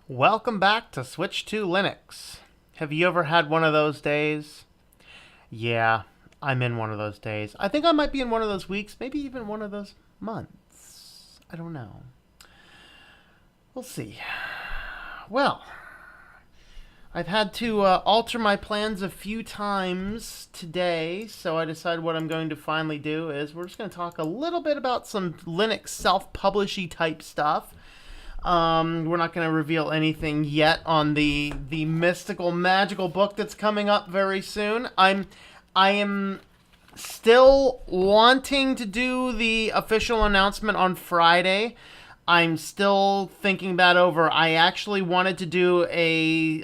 Welcome back to Switch to Linux. Have you ever had one of those days? Yeah, I'm in one of those days. I think I might be in one of those weeks, maybe even one of those months. I don't know. We'll see. Well, I've had to alter my plans a few times today, so I decided what I'm going to finally do is we're just going to talk a little bit about some Linux self-publishy type stuff. We're not going to reveal anything yet on the mystical, magical book that's coming up very soon. I am still wanting to do the official announcement on Friday. I'm still thinking that over. I actually wanted to do a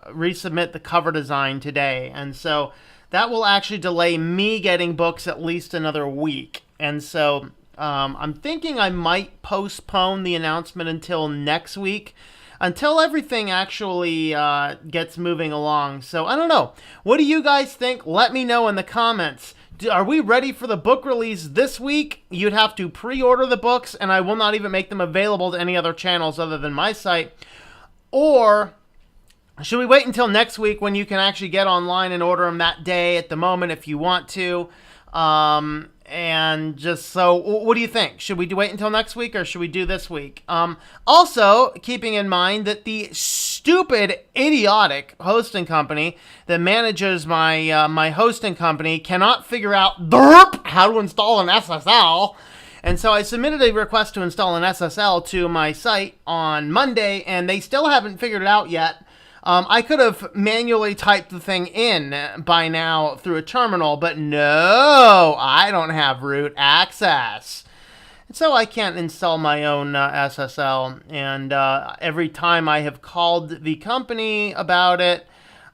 resubmit the cover design today, and so that will actually delay me getting books at least another week. And so I'm thinking I might postpone the announcement until next week, until everything actually gets moving along. So I don't know. What do you guys think? Let me know in the comments. Are we ready for the book release this week? You'd have to pre-order the books, and I will not even make them available to any other channels other than my site. Or should we wait until next week when you can actually get online and order them that day at the moment if you want to? And just so, what do you think? Should we wait until next week or should we do this week? Also, keeping in mind that the stupid, idiotic hosting company that manages my hosting company cannot figure out how to install an SSL. And so I submitted a request to install an SSL to my site on Monday, and they still haven't figured it out yet. I could have manually typed the thing in by now through a terminal, but no, I don't have root access. And so I can't install my own SSL, and every time I have called the company about it,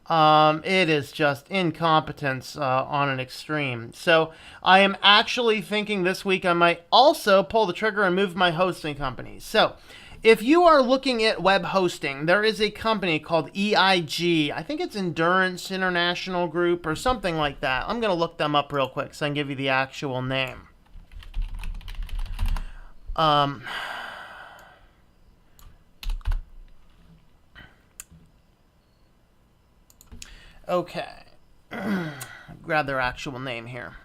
it is just incompetence on an extreme. So I am actually thinking this week I might also pull the trigger and move my hosting company. So if you are looking at web hosting, there is a company called EIG. I think it's Endurance International Group or something like that. I'm going to look them up real quick so I can give you the actual name. Okay. Grab their actual name here.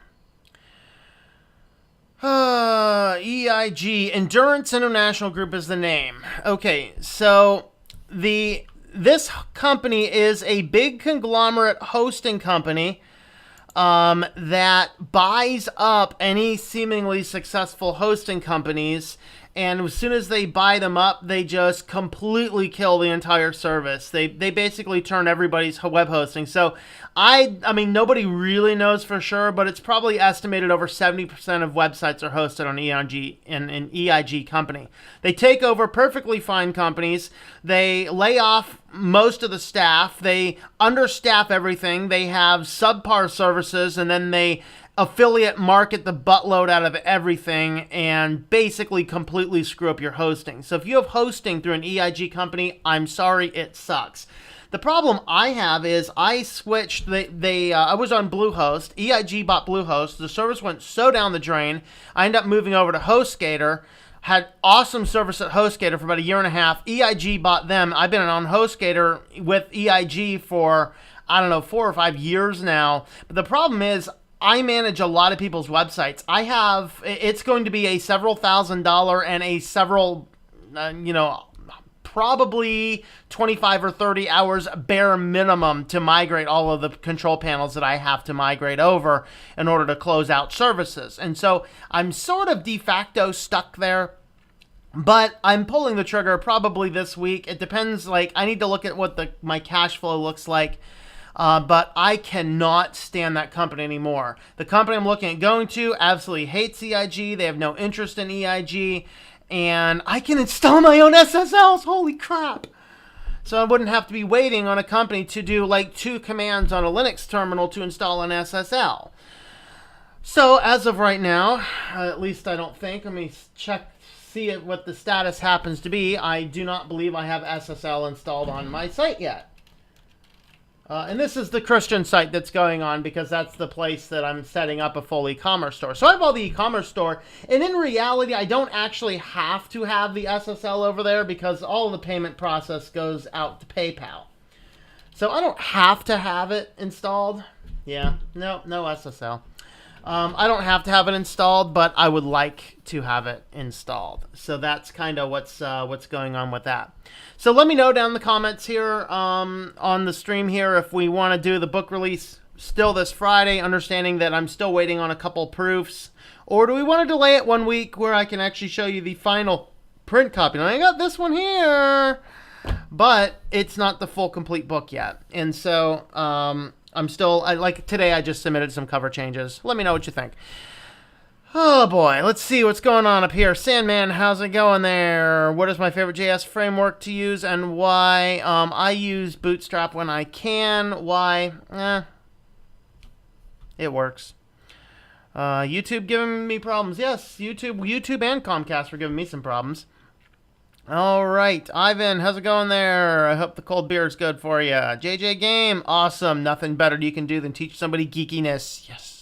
EIG, Endurance International Group is the name. Okay, so this company is a big conglomerate hosting company that buys up any seemingly successful hosting companies, and as soon as they buy them up, they just completely kill the entire service. They basically turn everybody's web hosting. So I mean, nobody really knows for sure, but it's probably estimated over 70% of websites are hosted on EIG, an EIG company. They take over perfectly fine companies. They lay off most of the staff. They understaff everything. They have subpar services, and then they affiliate market the buttload out of everything and basically completely screw up your hosting. So if you have hosting through an EIG company, I'm sorry, it sucks. The problem I have is I switched, I was on Bluehost. EIG bought Bluehost. The service went so down the drain. I ended up moving over to HostGator. Had awesome service at HostGator for about a year and a half. EIG bought them. I've been on HostGator with EIG for, I don't know, 4 or 5 years now. But the problem is I manage a lot of people's websites. It's going to be a several $1,000 and a several, probably 25 or 30 hours bare minimum to migrate all of the control panels that I have to migrate over in order to close out services. And so I'm sort of de facto stuck there, but I'm pulling the trigger probably this week. It depends. I need to look at what my cash flow looks like. But I cannot stand that company anymore. The company I'm looking at going to absolutely hates EIG. They have no interest in EIG. And I can install my own SSLs. Holy crap. So I wouldn't have to be waiting on a company to do 2 commands on a Linux terminal to install an SSL. So as of right now, at least I don't think, let me see what the status happens to be. I do not believe I have SSL installed on my site yet. And this is the Christian site that's going on because that's the place that I'm setting up a full e-commerce store. So I have all the e-commerce store, and in reality, I don't actually have to have the SSL over there because all of the payment process goes out to PayPal. So I don't have to have it installed. Yeah, no SSL. I don't have to have it installed, but I would like to have it installed. So that's kind of what's going on with that. So let me know down in the comments here on the stream here if we want to do the book release still this Friday, understanding that I'm still waiting on a couple proofs. Or do we want to delay it 1 week where I can actually show you the final print copy? Now, I got this one here, but it's not the full complete book yet. And so today I just submitted some cover changes. Let me know what you think. Oh boy, let's see what's going on up here. Sandman, how's it going there? What is my favorite JS framework to use and why? I use Bootstrap when I can. Why? It works. YouTube giving me problems. Yes, YouTube and Comcast are giving me some problems. All right, Ivan, how's it going there? I hope the cold beer is good for you. JJ Game, awesome. Nothing better you can do than teach somebody geekiness. Yes.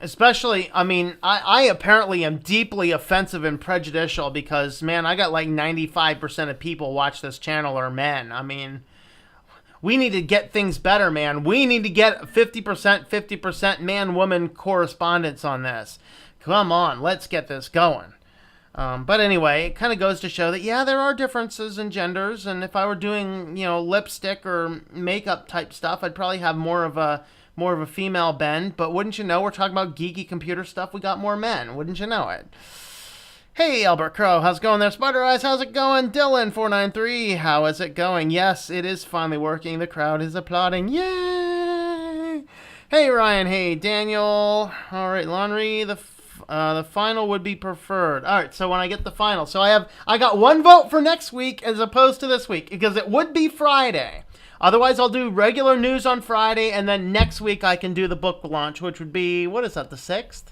Especially, I mean, I apparently am deeply offensive and prejudicial because, man, I got like 95% of people watch this channel are men. I mean, we need to get things better, man. We need to get 50% man-woman correspondence on this. Come on, let's get this going. But anyway, it kind of goes to show that, yeah, there are differences in genders. And if I were doing, lipstick or makeup type stuff, I'd probably have more of a female bend. But wouldn't you know, we're talking about geeky computer stuff. We got more men. Wouldn't you know it? Hey, Albert Crow, how's it going there? Spider Eyes, how's it going? Dylan493, how is it going? Yes, it is finally working. The crowd is applauding. Yay! Hey, Ryan. Hey, Daniel. All right, Laundry, the final would be preferred. All right, so when I get the final, so I got one vote for next week as opposed to this week because it would be Friday. Otherwise, I'll do regular news on Friday, and then next week I can do the book launch, which would be, what is that, the 6th?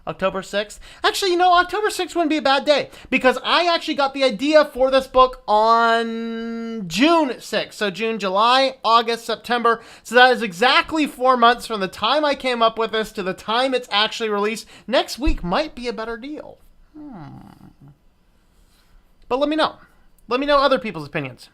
October 6th? Actually, October 6th wouldn't be a bad day because I actually got the idea for this book on June 6th. So June, July, August, September. So that is exactly 4 months from the time I came up with this to the time it's actually released. Next week might be a better deal. But let me know. Let me know other people's opinions.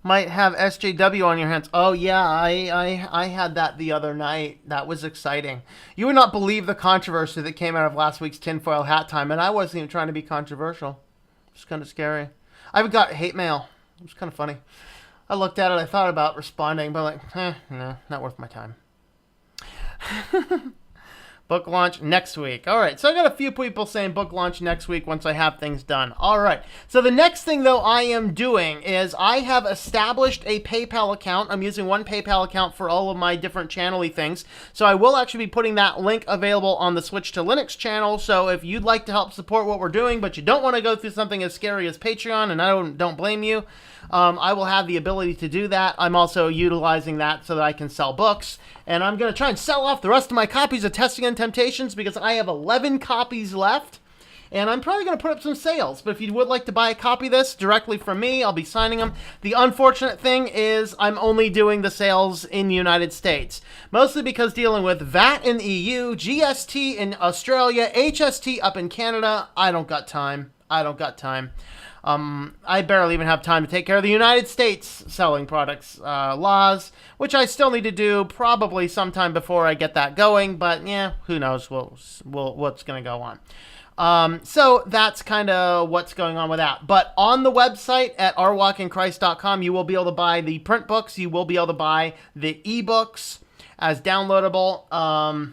Might have SJW on your hands. Oh, yeah, I had that the other night. That was exciting. You would not believe the controversy that came out of last week's tinfoil hat time, and I wasn't even trying to be controversial. It's kind of scary. I even got hate mail. It was kind of funny. I looked at it. I thought about responding, but no, not worth my time. Book launch next week. All right, so I got a few people saying book launch next week once I have things done. All right, so the next thing, though, I am doing is I have established a PayPal account. I'm using one PayPal account for all of my different channel-y things. So I will actually be putting that link available on the Switch to Linux channel. So if you'd like to help support what we're doing, but you don't want to go through something as scary as Patreon, and I don't blame you, I will have the ability to do that. I'm also utilizing that so that I can sell books. And I'm going to try and sell off the rest of my copies of Testing and Temptations because I have 11 copies left. And I'm probably going to put up some sales. But if you would like to buy a copy of this directly from me, I'll be signing them. The unfortunate thing is I'm only doing the sales in the United States. Mostly because dealing with VAT in the EU, GST in Australia, HST up in Canada, I don't got time. I barely even have time to take care of the United States selling products laws, which I still need to do probably sometime before I get that going. But yeah, who knows what's going to go on. So that's kind of what's going on with that. But on the website at ourwalkinchrist.com, you will be able to buy the print books. You will be able to buy the ebooks as downloadable.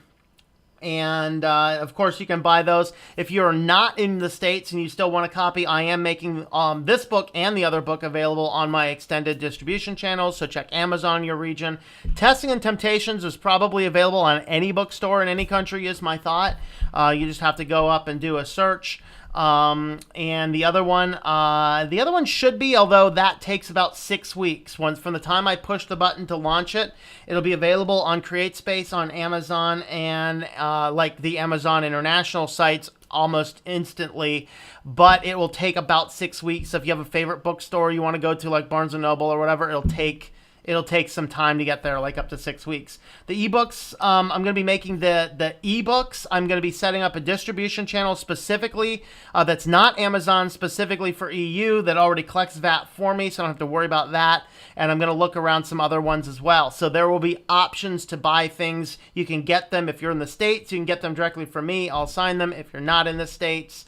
And, of course, you can buy those. If you're not in the States and you still want a copy, I am making this book and the other book available on my extended distribution channels, so check Amazon in your region. Testing and Temptations is probably available on any bookstore in any country is my thought. You just have to go up and do a search. And the other one should be, although that takes about 6 weeks. Once from the time I push the button to launch it, it'll be available on CreateSpace on Amazon and like the Amazon international sites almost instantly, but it will take about 6 weeks. So if you have a favorite bookstore you want to go to, like Barnes & Noble or whatever, it'll take it'll take some time to get there, like up to 6 weeks. The ebooks, I'm going to be making the ebooks. I'm going to be setting up a distribution channel specifically that's not Amazon, specifically for EU, that already collects VAT for me, so I don't have to worry about that. And I'm going to look around some other ones as well. So there will be options to buy things. You can get them if you're in the States. You can get them directly from me. I'll sign them. If you're not in the States,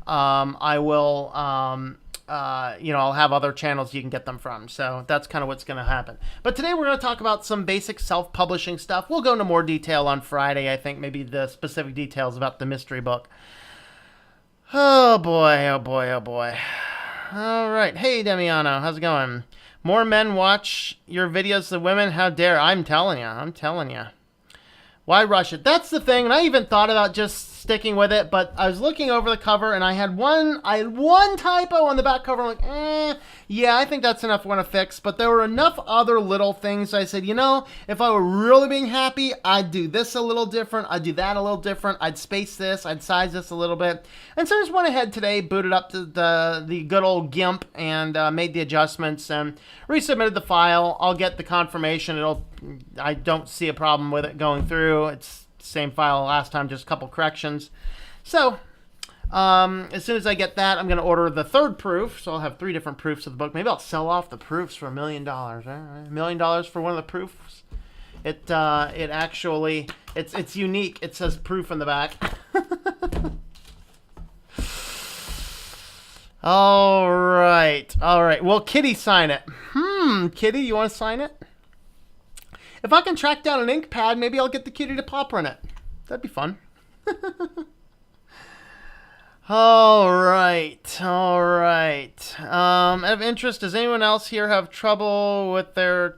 I will... I'll have other channels you can get them from. So that's kind of what's going to happen. But today we're going to talk about some basic self-publishing stuff. We'll go into more detail on Friday, I think, maybe the specific details about the mystery book. Oh boy, oh boy, oh boy. All right. Hey, Demiano, how's it going? More men watch your videos than women? How dare. I'm telling you. Why rush it? That's the thing, and I even thought about just sticking with it, but I was looking over the cover, and I had one typo on the back cover. I'm like, yeah, I think that's enough I want to fix, but there were enough other little things. I said, if I were really being happy, I'd do this a little different, I'd do that a little different, I'd space this, I'd size this a little bit. And so I just went ahead today, booted up the good old GIMP, and made the adjustments, and resubmitted the file. I'll get the confirmation. I don't see a problem with it going through. It's the same file last time, just a couple corrections. So, as soon as I get that, I'm going to order the third proof. So I'll have 3 different proofs of the book. Maybe I'll sell off the proofs for $1 million. Right? $1 million for one of the proofs. It actually, it's unique. It says proof in the back. All right. Will Kitty sign it? Kitty, you want to sign it? If I can track down an ink pad, maybe I'll get the kitty to paw print it. That'd be fun. All right. Out of interest, does anyone else here have trouble with their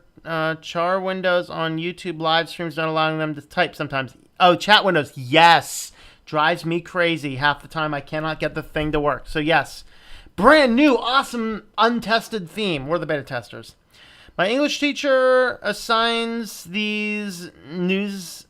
char windows on YouTube live streams not allowing them to type sometimes? Oh, chat windows. Yes. Drives me crazy. Half the time I cannot get the thing to work. So yes. Brand new, awesome, untested theme. We're the beta testers. My English teacher assigns these news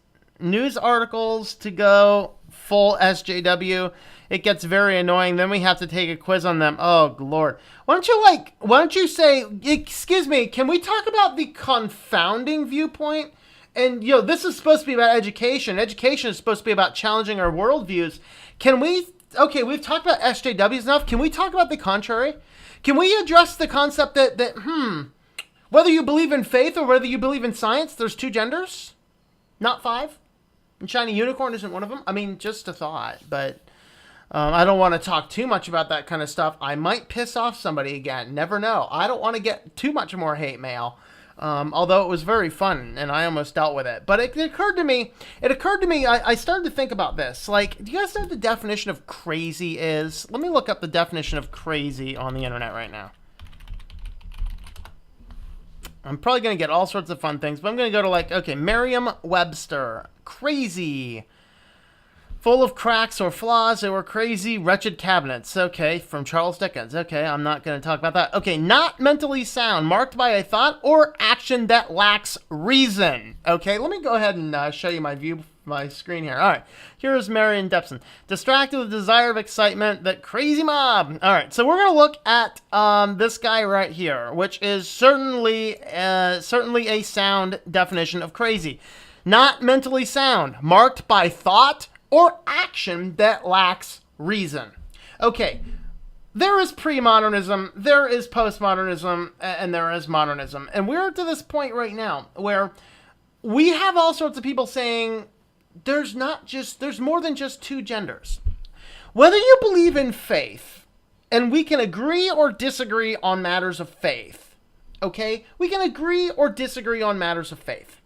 articles to go full SJW. It gets very annoying. Then we have to take a quiz on them. Oh, Lord. Why don't you say, excuse me, can we talk about the confounding viewpoint? And, this is supposed to be about education. Education is supposed to be about challenging our worldviews. Okay, we've talked about SJWs enough. Can we talk about the contrary? Can we address the concept that whether you believe in faith or whether you believe in science, there's 2 genders, not 5? And Shiny Unicorn isn't one of them? I mean, just a thought, but I don't want to talk too much about that kind of stuff. I might piss off somebody again. Never know. I don't want to get too much more hate mail. Although it was very fun and I almost dealt with it. But it occurred to me, I started to think about this. Like, do you guys know what the definition of crazy is? Let me look up the definition of crazy on the internet right now. I'm probably going to get all sorts of fun things, but I'm going to go to Merriam-Webster. Crazy. Full of cracks or flaws, they were crazy, wretched cabinets. Okay, from Charles Dickens. Okay, I'm not going to talk about that. Okay, not mentally sound, marked by a thought or action that lacks reason. Okay, let me go ahead and show you my screen here. All right, here's Marion Depson. Distracted with desire of excitement, that crazy mob. All right, so we're going to look at this guy right here, which is certainly a sound definition of crazy. Not mentally sound, marked by thought or action that lacks reason. Okay, there is pre-modernism, there is postmodernism, and there is modernism. And we're to this point right now where we have all sorts of people saying there's more than just 2 genders. Whether you believe in faith, and we can agree or disagree on matters of faith, okay? We can agree or disagree on matters of faith.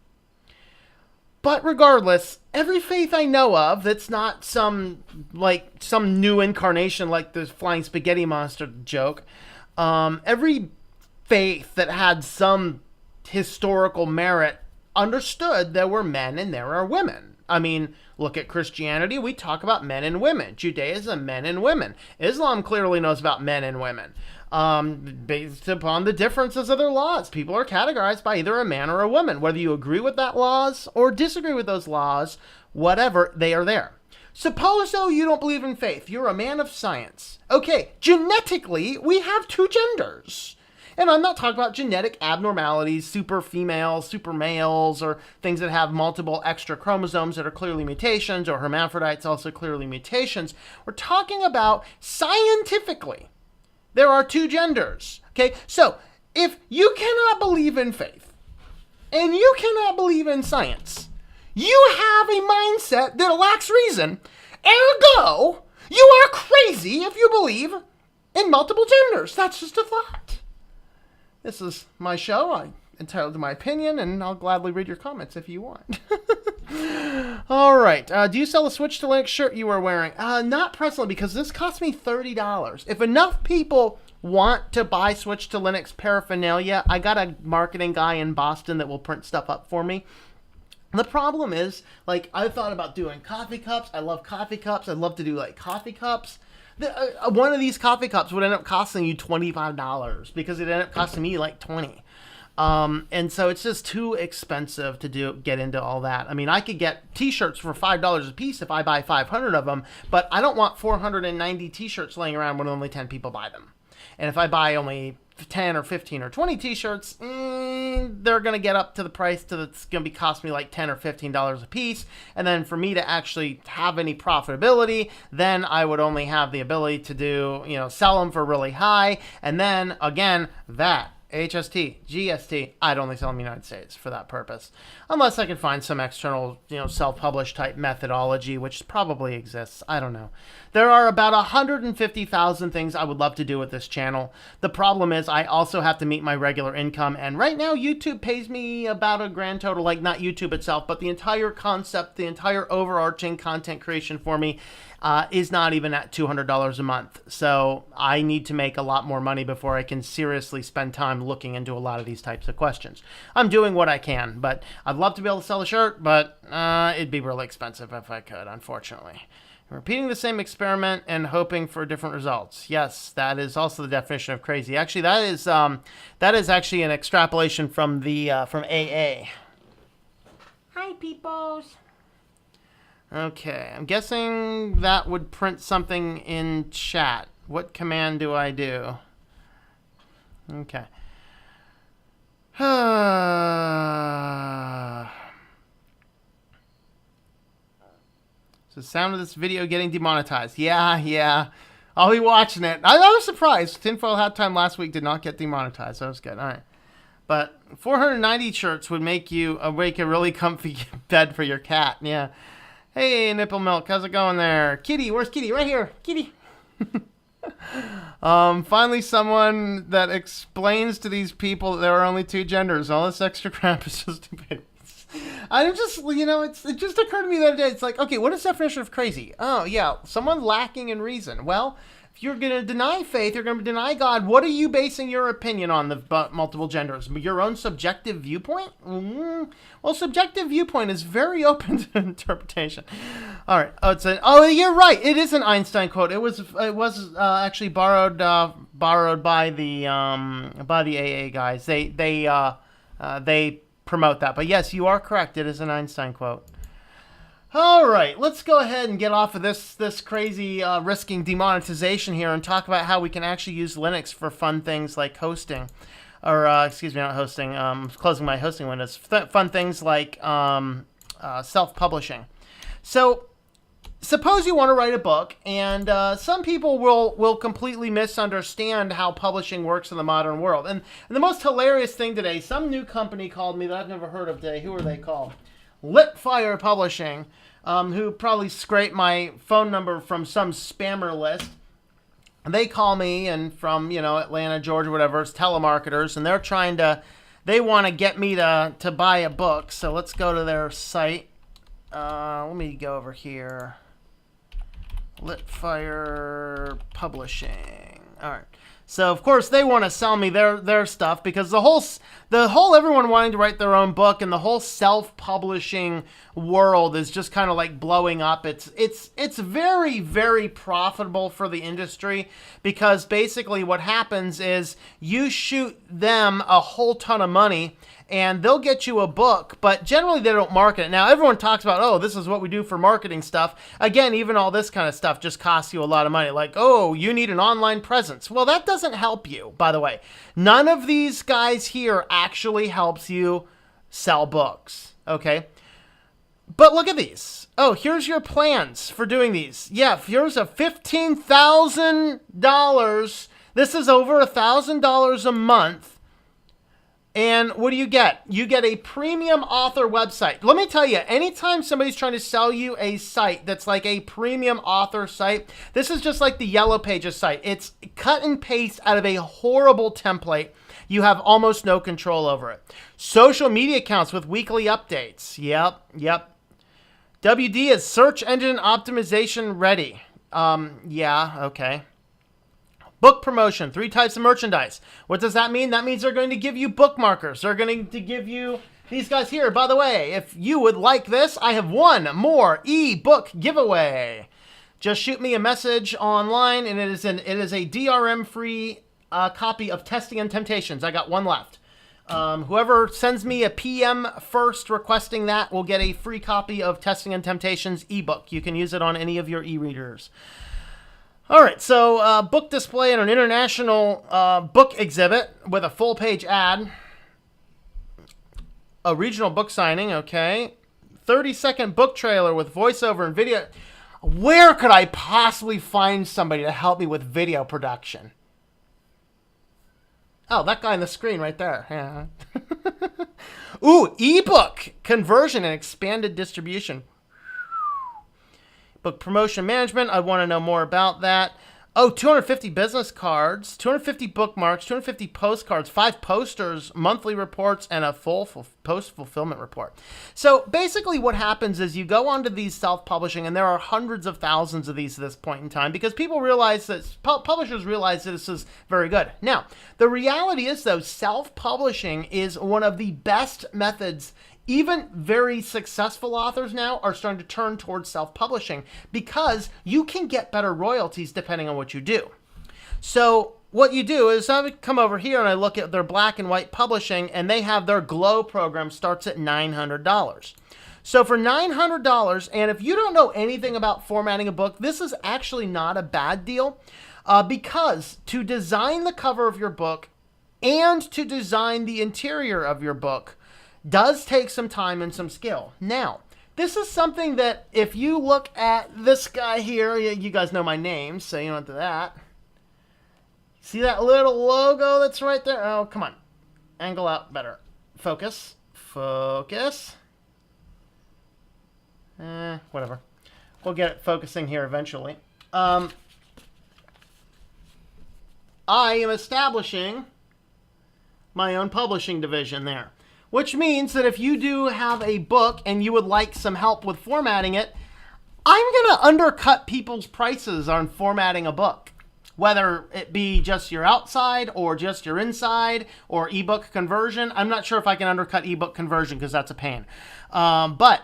But regardless, every faith I know of that's not some new incarnation like the flying spaghetti monster joke, every faith that had some historical merit understood there were men and there are women. I mean, look at Christianity, we talk about men and women. Judaism, men and women. Islam clearly knows about men and women. Based upon the differences of their laws. People are categorized by either a man or a woman. Whether you agree with that laws or disagree with those laws, whatever, they are there. Suppose, though, you don't believe in faith. You're a man of science. Okay, genetically, we have 2 genders. And I'm not talking about genetic abnormalities, super females, super males, or things that have multiple extra chromosomes that are clearly mutations, or hermaphrodites also clearly mutations. We're talking about scientifically, there are two genders. Okay, so if you cannot believe in faith and you cannot believe in science, you have a mindset that lacks reason. Ergo, you are crazy if you believe in multiple genders. That's just a thought. This is my show. I'm entitled to my opinion, and I'll gladly read your comments if you want. All right. Do you sell a Switch to Linux shirt you are wearing? Not presently, because this cost me $30. If enough people want to buy Switch to Linux paraphernalia, I got a marketing guy in Boston that will print stuff up for me. The problem is, like, I thought about doing coffee cups. I love coffee cups. I'd love to do, like, coffee cups. One of these coffee cups would end up costing you $25 because it ended up costing me, like, $20. And so it's just too expensive to get into all that. I mean, I could get t-shirts for $5 a piece if I buy 500 of them, but I don't want 490 t-shirts laying around when only 10 people buy them. And if I buy only 10 or 15 or 20 t-shirts, they're going to get up to the price it's going to be cost me like $10 or $15 a piece. And then for me to actually have any profitability, then I would only have the ability to sell them for really high. And then again, that HST, GST, I'd only sell in the United States for that purpose. Unless I can find some external, self-published type methodology, which probably exists. I don't know. There are about 150,000 things I would love to do with this channel. The problem is I also have to meet my regular income. And right now, YouTube pays me about a grand total, like not YouTube itself, but the entire concept, the entire overarching content creation for me is not even at $200 a month. So I need to make a lot more money before I can seriously spend time looking into a lot of these types of questions. I'm doing what I can, but I'd love to be able to sell a shirt, but it'd be really expensive if I could, unfortunately. Repeating the same experiment and hoping for different results. Yes, that is also the definition of crazy. Actually, that is actually an extrapolation from from AA. Hi, peoples. Okay, I'm guessing that would print something in chat. What command do I do? Okay. So the sound of this video getting demonetized. Yeah. I'll be watching it. I was surprised. Tinfoil Hat Time last week did not get demonetized. That was good. All right. But 490 shirts would make a really comfy bed for your cat. Yeah. Hey, Nipple Milk, how's it going there? Kitty, where's Kitty? Right here, Kitty. Finally someone that explains to these people that there are only two genders. All this extra crap is just stupid. I'm just, it just occurred to me the other day. It's like, okay, what is the definition of crazy? Oh, yeah, someone lacking in reason. Well, if you're going to deny faith, you're going to deny God, what are you basing your opinion on the multiple genders? Your own subjective viewpoint? Well, subjective viewpoint is very open to interpretation. All right. Oh, you're right. It is an Einstein quote. It was actually borrowed by the AA guys. They promote that. But yes, you are correct. It is an Einstein quote. All right, let's go ahead and get off of this crazy risking demonetization here and talk about how we can actually use Linux for fun things like hosting. Or, excuse me, not hosting. Closing my hosting windows. Fun things like self-publishing. So, suppose you want to write a book, and some people will completely misunderstand how publishing works in the modern world. And the most hilarious thing today, some new company called me that I've never heard of today. Who are they called? Litfire Publishing, who probably scraped my phone number from some spammer list. They call me, and from, Atlanta, Georgia, whatever, it's telemarketers, and they want to get me to buy a book. So let's go to their site. Let me go over here. Litfire Publishing. All right. So, of course, they want to sell me their stuff because the whole everyone wanting to write their own book and the whole self-publishing world is just kind of like blowing up. It's very, very profitable for the industry because basically what happens is you shoot them a whole ton of money and they'll get you a book, but generally they don't market it. Now, everyone talks about, oh, this is what we do for marketing stuff. Again, even all this kind of stuff just costs you a lot of money. Like, oh, you need an online presence. Well, that doesn't help you, by the way. None of these guys here actually helps you sell books, okay? But look at these. Oh, here's your plans for doing these. Yeah, here's a $15,000. This is over $1,000 a month. And what do you get? You get a premium author website. Let me tell you, anytime somebody's trying to sell you a site that's like a premium author site, this is just like the Yellow Pages site. It's cut and paste out of a horrible template. You have almost no control over it. Social media accounts with weekly updates. Yep. WD is search engine optimization ready. Yeah, okay. Book promotion, 3 types of merchandise. What does that mean? That means they're going to give you bookmarkers. They're going to give you these guys here. By the way, if you would like this, I have one more ebook giveaway. Just shoot me a message online, and it is a DRM-free copy of Testing and Temptations. I got one left. Whoever sends me a PM first requesting that will get a free copy of Testing and Temptations ebook. You can use it on any of your e-readers. All right, so book display at an international book exhibit with a full-page ad. A regional book signing, okay. 30-second book trailer with voiceover and video. Where could I possibly find somebody to help me with video production? Oh, that guy on the screen right there. Yeah. Ooh, ebook conversion and expanded distribution. Book promotion management, I want to know more about that. Oh, 250 business cards, 250 bookmarks, 250 postcards, 5 posters, monthly reports, and a full post-fulfillment report. So basically what happens is you go onto these self-publishing, and there are hundreds of thousands of these at this point in time because people realize that, publishers realize that this is very good. Now, the reality is, though, self-publishing is one of the best methods. Even very successful authors now are starting to turn towards self-publishing because you can get better royalties depending on what you do. So what you do is I come over here and I look at their black and white publishing, and they have their Glow program starts at $900. So for $900, and if you don't know anything about formatting a book, this is actually not a bad deal because to design the cover of your book and to design the interior of your book does take some time and some skill. Now, this is something that if you look at this guy here, you guys know my name, so you know into that. See that little logo that's right there? Oh, come on. Angle out better. Focus. Whatever. We'll get it focusing here eventually. I am establishing my own publishing division there. Which means that if you do have a book and you would like some help with formatting it, I'm going to undercut people's prices on formatting a book. Whether it be just your outside or just your inside or ebook conversion. I'm not sure if I can undercut ebook conversion because that's a pain. But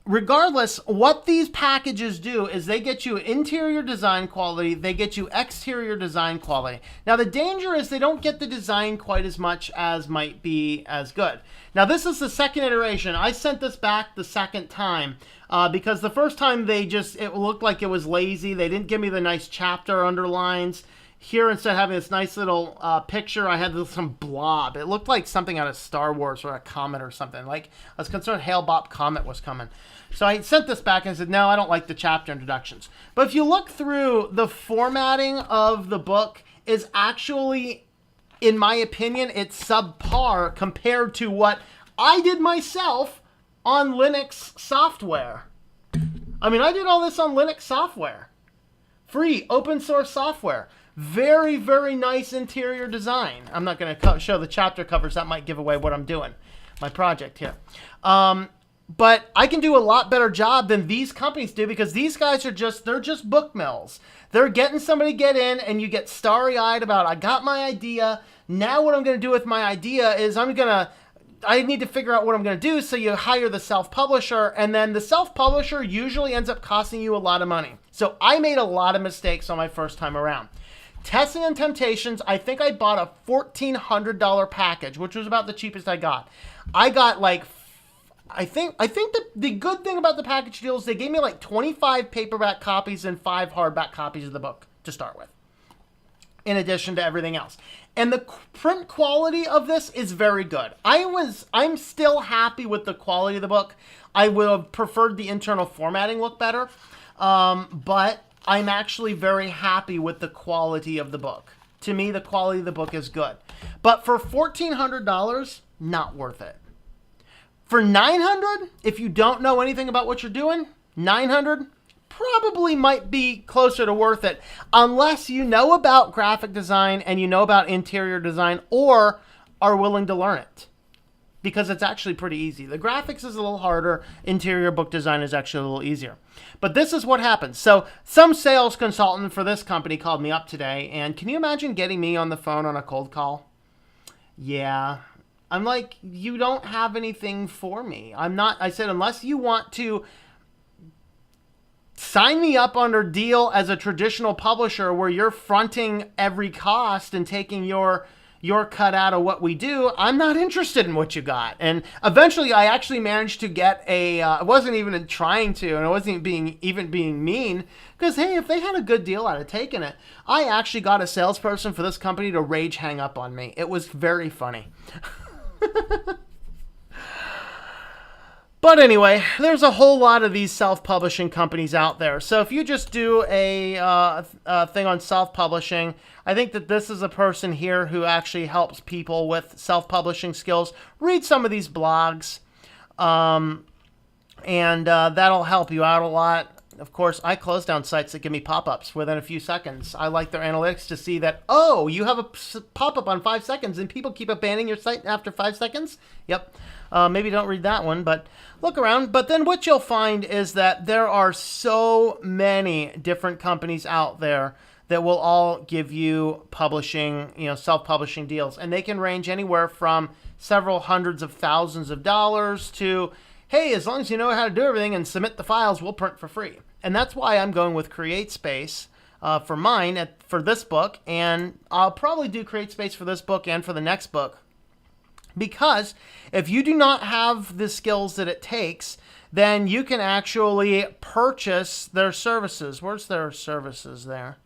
regardless, what these packages do is they get you interior design quality, they get you exterior design quality. Now the danger is they don't get the design quite as much as might be as good. Now this is the second iteration. I sent this back the second time because the first time it looked like it was lazy. They didn't give me the nice chapter underlines. Here, instead of having this nice little picture, I had some blob. It looked like something out of Star Wars or a comet or something. Like, I was concerned Hale-Bopp comet was coming. So I sent this back and said, no, I don't like the chapter introductions. But if you look through, the formatting of the book is actually, in my opinion, it's subpar compared to what I did myself on Linux software. I mean, I did all this on Linux software. Free, open source software. Very, very nice interior design. I'm not going to show the chapter covers. That might give away what I'm doing, my project here. But I can do a lot better job than these companies do because these guys they're just book mills. They're getting somebody to get in and you get starry-eyed about, I got my idea. Now what I'm going to do with my idea is I need to figure out what I'm going to do. So you hire the self-publisher, and then the self-publisher usually ends up costing you a lot of money. So I made a lot of mistakes on my first time around. Testing and Temptations, I think I bought a $1,400 package, which was about the cheapest I got. I got like, I think that the good thing about the package deal is they gave me like 25 paperback copies and 5 hardback copies of the book to start with, in addition to everything else. And the print quality of this is very good. I'm still happy with the quality of the book. I would have preferred the internal formatting look better, but I'm actually very happy with the quality of the book. To me, the quality of the book is good. But for $1,400, not worth it. For $900, if you don't know anything about what you're doing, $900 probably might be closer to worth it, unless you know about graphic design and you know about interior design or are willing to learn it. Because it's actually pretty easy. The graphics is a little harder. Interior book design is actually a little easier. But this is what happens. So some sales consultant for this company called me up today, and can you imagine getting me on the phone on a cold call? Yeah. I'm like, you don't have anything for me. I said, unless you want to sign me up under deal as a traditional publisher where you're fronting every cost and taking your cut out of what we do, I'm not interested in what you got. And eventually I actually managed to get I wasn't even trying to, and I wasn't even being mean, because hey, if they had a good deal, I'd have taken it. I actually got a salesperson for this company to rage hang up on me. It was very funny. But anyway, there's a whole lot of these self-publishing companies out there. So if you just do a thing on self-publishing, I think that this is a person here who actually helps people with self-publishing skills. Read some of these blogs, and that'll help you out a lot. Of course, I close down sites that give me pop-ups within a few seconds. I like their analytics to see that, oh, you have a pop-up on 5 seconds and people keep abandoning your site after 5 seconds? Yep. Maybe don't read that one, but look around. But then what you'll find is that there are so many different companies out there that will all give you publishing, self-publishing deals. And they can range anywhere from several hundreds of thousands of dollars to, hey, as long as you know how to do everything and submit the files, we'll print for free. And that's why I'm going with CreateSpace for mine, for this book. And I'll probably do CreateSpace for this book and for the next book. Because if you do not have the skills that it takes, then you can actually purchase their services. Where's their services there?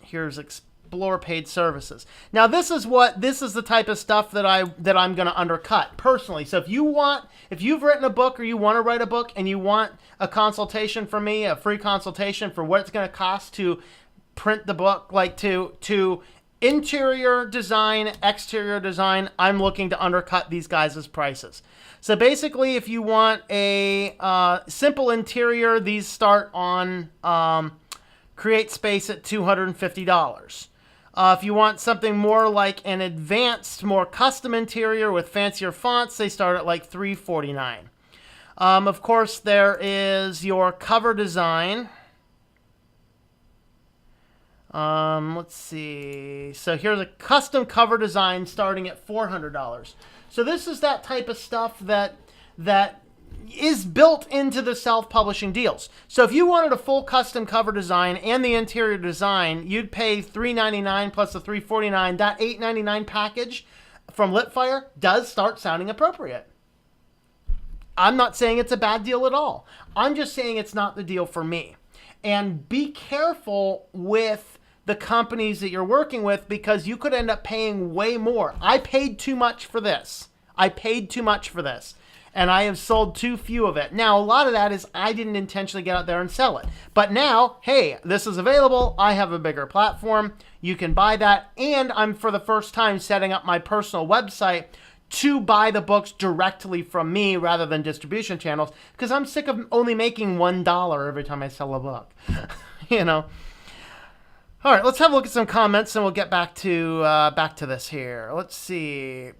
Here's Explore Paid Services. Now this is the type of stuff that I'm going to undercut personally. So if you've written a book or you want to write a book and you want a consultation from me, a free consultation for what it's going to cost to print the book, like to interior design, exterior design, I'm looking to undercut these guys' prices. So basically, if you want a simple interior, these start on CreateSpace at $250. If you want something more like an advanced, more custom interior with fancier fonts, they start at like $349. Of course, there is your cover design. Let's see. So here's a custom cover design starting at $400. So this is that type of stuff that is built into the self-publishing deals. So if you wanted a full custom cover design and the interior design, you'd pay $399 plus the $349. That $899 package from Litfire does start sounding appropriate. I'm not saying it's a bad deal at all. I'm just saying it's not the deal for me. And be careful with the companies that you're working with, because you could end up paying way more. I paid too much for this. And I have sold too few of it. Now, a lot of that is I didn't intentionally get out there and sell it. But now, hey, this is available. I have a bigger platform. You can buy that. And I'm, for the first time, setting up my personal website to buy the books directly from me rather than distribution channels, because I'm sick of only making $1 every time I sell a book. All right, let's have a look at some comments and we'll get back to this here. Let's see.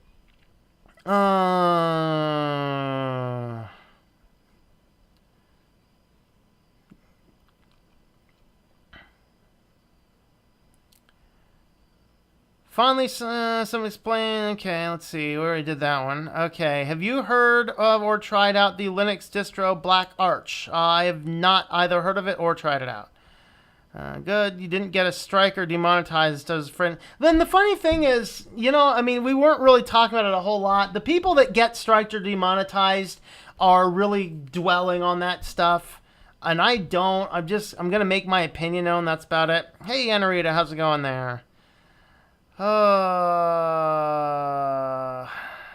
Finally, somebody's playing. Okay, let's see. We already did that one. Okay, have you heard of or tried out the Linux distro Black Arch? I have not either heard of it or tried it out. Good. You didn't get a strike or demonetized as a friend. Then the funny thing is, I mean, we weren't really talking about it a whole lot. The people that get striked or demonetized are really dwelling on that stuff. And I don't. I'm going to make my opinion known. That's about it. Hey, Anarita, how's it going there?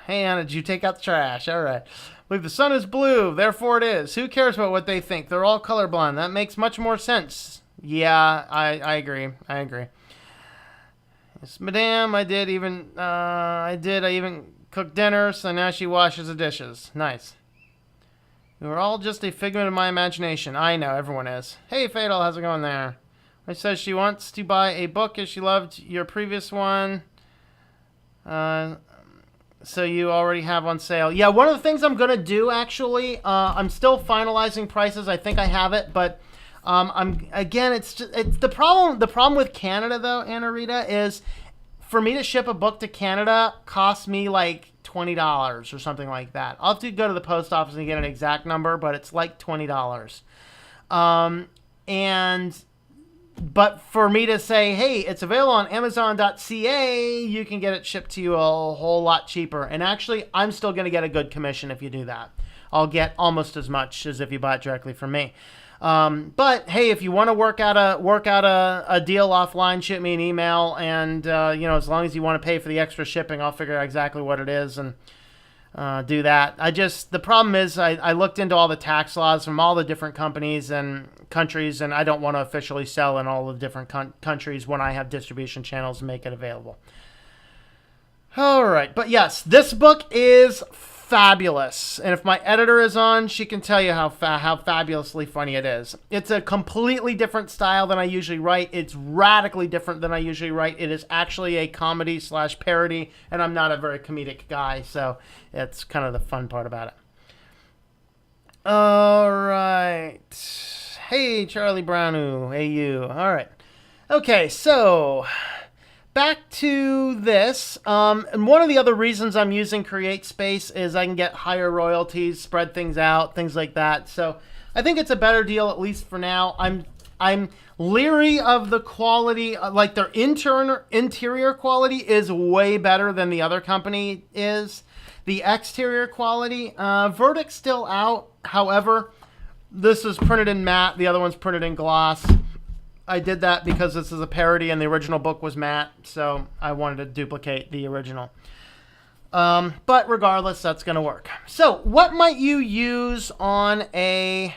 Hey, Anna, did you take out the trash? All right. Believe the sun is blue, therefore it is. Who cares about what they think? They're all colorblind. That makes much more sense. Yeah, I agree. I agree. Yes, madame, I even cooked dinner, so now she washes the dishes. Nice. You are all just a figment of my imagination. I know, everyone is. Hey, Fatal, how's it going there? She says she wants to buy a book as she loved your previous one. So you already have on sale. Yeah, one of the things I'm going to do, actually, I'm still finalizing prices. I think I have it, but it's the problem with Canada, though, Anna Rita, is for me to ship a book to Canada costs me like $20 or something like that. I'll have to go to the post office and get an exact number, but it's like $20. But for me to say, hey, it's available on Amazon.ca, you can get it shipped to you a whole lot cheaper. And actually, I'm still going to get a good commission if you do that. I'll get almost as much as if you buy it directly from me. But hey, if you want to work out a deal offline, shoot me an email, and as long as you want to pay for the extra shipping, I'll figure out exactly what it is and do that. The problem is I looked into all the tax laws from all the different companies and countries, and I don't want to officially sell in all the different countries when I have distribution channels and make it available. All right, but yes, this book is fabulous, and if my editor is on, she can tell you how fabulously funny it is. It's a completely different style than I usually write. It's radically different than I usually write. It is actually a comedy/parody, and I'm not a very comedic guy, so it's kind of the fun part about it. All right. Hey, Charlie Brownu. Hey, you. All right. Okay, so back to this. And one of the other reasons I'm using CreateSpace is I can get higher royalties, spread things out, things like that. So I think it's a better deal, at least for now. I'm leery of the quality, like their interior quality is way better than the other company is. The exterior quality, verdict's still out. However, this is printed in matte. The other one's printed in gloss. I did that because this is a parody and the original book was matte, so I wanted to duplicate the original. But regardless, that's going to work. So what might you use on a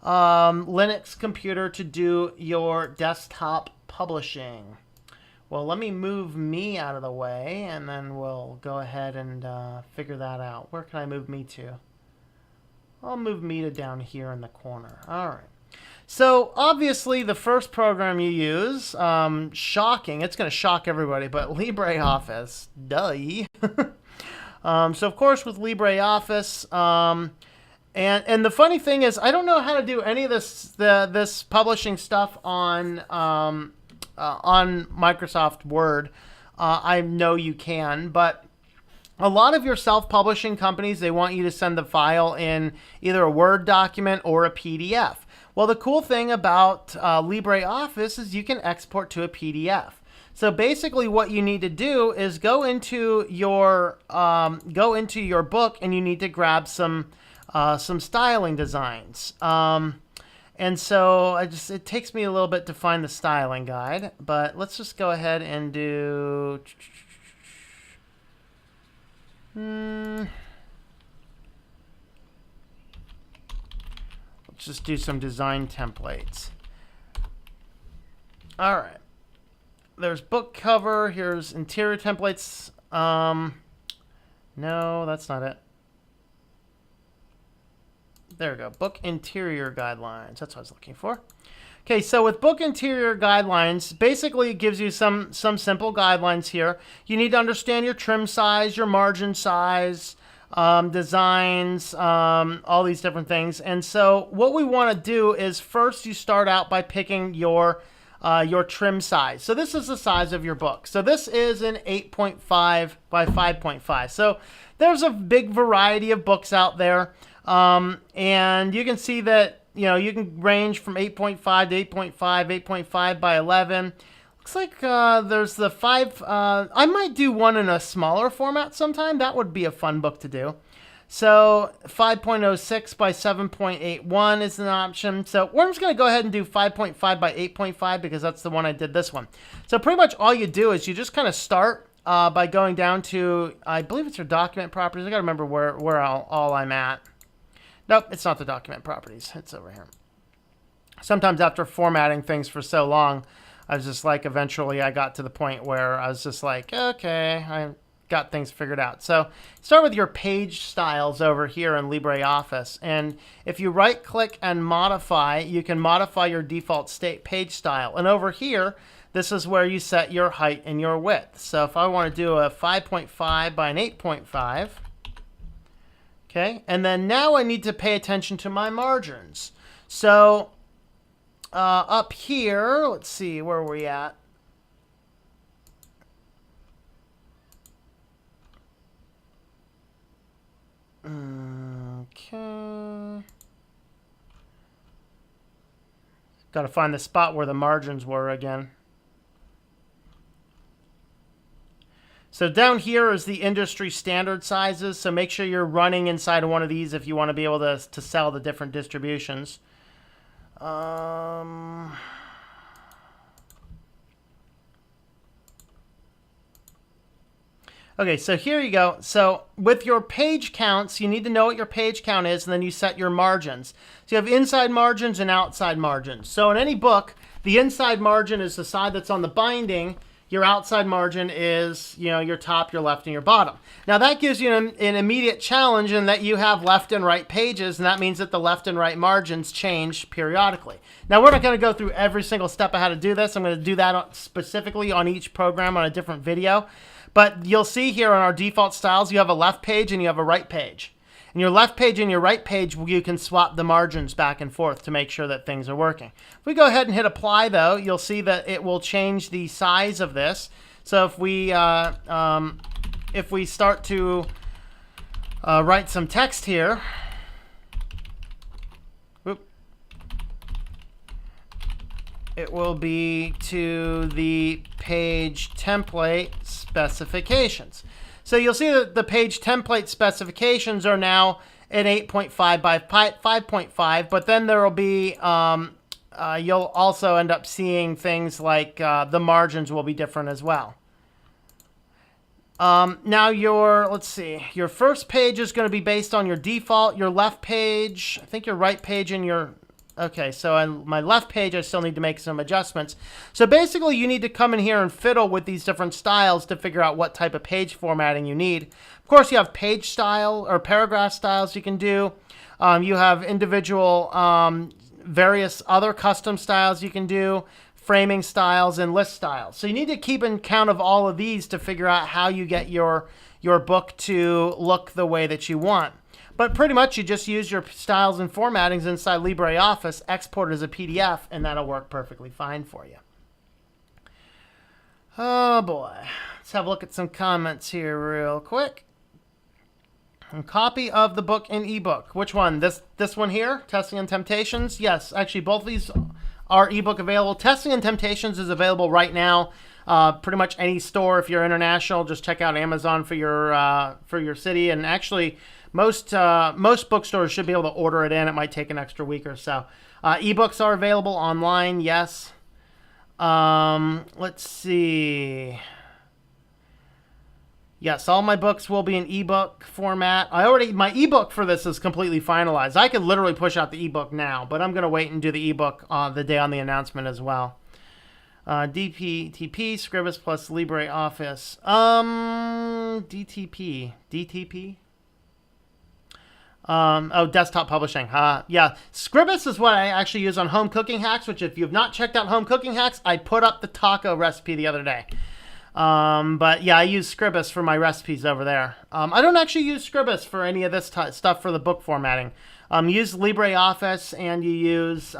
Linux computer to do your desktop publishing? Well, let me move me out of the way, and then we'll go ahead and figure that out. Where can I move me to? I'll move me to down here in the corner. All right. So, obviously, the first program you use, shocking. It's going to shock everybody, but LibreOffice. Duh. So, of course, with LibreOffice, and the funny thing is, I don't know how to do any of this publishing stuff on Microsoft Word. I know you can, but a lot of your self-publishing companies, they want you to send the file in either a Word document or a PDF. Well, the cool thing about LibreOffice is you can export to a PDF. So basically what you need to do is go into your book, and you need to grab some styling designs. And so it takes me a little bit to find the styling guide, but let's just go ahead and do let's just do some design templates. All right. There's book cover. Here's interior templates. No, that's not it. There we go. Book interior guidelines. That's what I was looking for. Okay, so with book interior guidelines, basically it gives you some simple guidelines here. You need to understand your trim size, your margin size, designs, all these different things. And so what we want to do is first you start out by picking your trim size. So this is the size of your book. So this is an 8.5 by 5.5. So there's a big variety of books out there. And you can see that you can range from 8.5 to 8.5, 8.5 by 11. Looks like there's the 5. I might do one in a smaller format sometime. That would be a fun book to do. So 5.06 by 7.81 is an option. So we're just going to go ahead and do 5.5 by 8.5 because that's the one I did this one. So pretty much all you do is you just kind of start by going down to, I believe it's your document properties. I got to remember where all I'm at. Nope, it's not the document properties. It's over here. Sometimes after formatting things for so long, I was just like, eventually I got to the point where I was just like, okay, I got things figured out. So start with your page styles over here in LibreOffice. And if you right click and modify, you can modify your default state page style. And over here, this is where you set your height and your width. So if I want to do a 5.5 by an 8.5, okay, and then now I need to pay attention to my margins. So up here, let's see, where are we at? Okay. Got to find the spot where the margins were again. So down here is the industry standard sizes. So make sure you're running inside of one of these if you want to be able to sell the different distributions. Okay, so here you go. So with your page counts, you need to know what your page count is, and then you set your margins. So you have inside margins and outside margins. So in any book, the inside margin is the side that's on the binding. Your outside margin is, your top, your left, and your bottom. Now that gives you an immediate challenge in that you have left and right pages, and that means that the left and right margins change periodically. Now we're not going to go through every single step of how to do this. I'm going to do that specifically on each program on a different video. But you'll see here on our default styles, you have a left page and you have a right page. In your left page and your right page, you can swap the margins back and forth to make sure that things are working. If we go ahead and hit apply, though, you'll see that it will change the size of this. So if we start to write some text here, it will be to the page template specifications. So you'll see that the page template specifications are now an 8.5 by 5.5, but then there will be, you'll also end up seeing things like the margins will be different as well. Now let's see, your first page is going to be based on your default, your left page, I think your right page and your, okay, so on my left page, I still need to make some adjustments. So basically, you need to come in here and fiddle with these different styles to figure out what type of page formatting you need. Of course, you have page style or paragraph styles you can do. You have individual various other custom styles you can do, framing styles, and list styles. So you need to keep in count of all of these to figure out how you get your book to look the way that you want. But pretty much you just use your styles and formattings inside LibreOffice, export it as a PDF, and that'll work perfectly fine for you. Oh boy. Let's have a look at some comments here real quick. A copy of the book in ebook. Which one? This one here? Testing and Temptations? Yes, actually both of these are ebook available. Testing and Temptations is available right now. Pretty much any store. If you're international, just check out Amazon for your city. And actually, most bookstores should be able to order it in. It might take an extra week or so. Ebooks are available online. Yes. Let's see. Yes, all my books will be in ebook format. My ebook for this is completely finalized. I could literally push out the ebook now, but I'm going to wait and do the ebook the day on the announcement as well. DTP, Scribus plus LibreOffice. DTP. Desktop publishing. Yeah, Scribus is what I actually use on Home Cooking Hacks, which if you've not checked out Home Cooking Hacks, I put up the taco recipe the other day. But yeah, I use Scribus for my recipes over there. I don't actually use Scribus for any of this stuff for the book formatting. You use LibreOffice and you use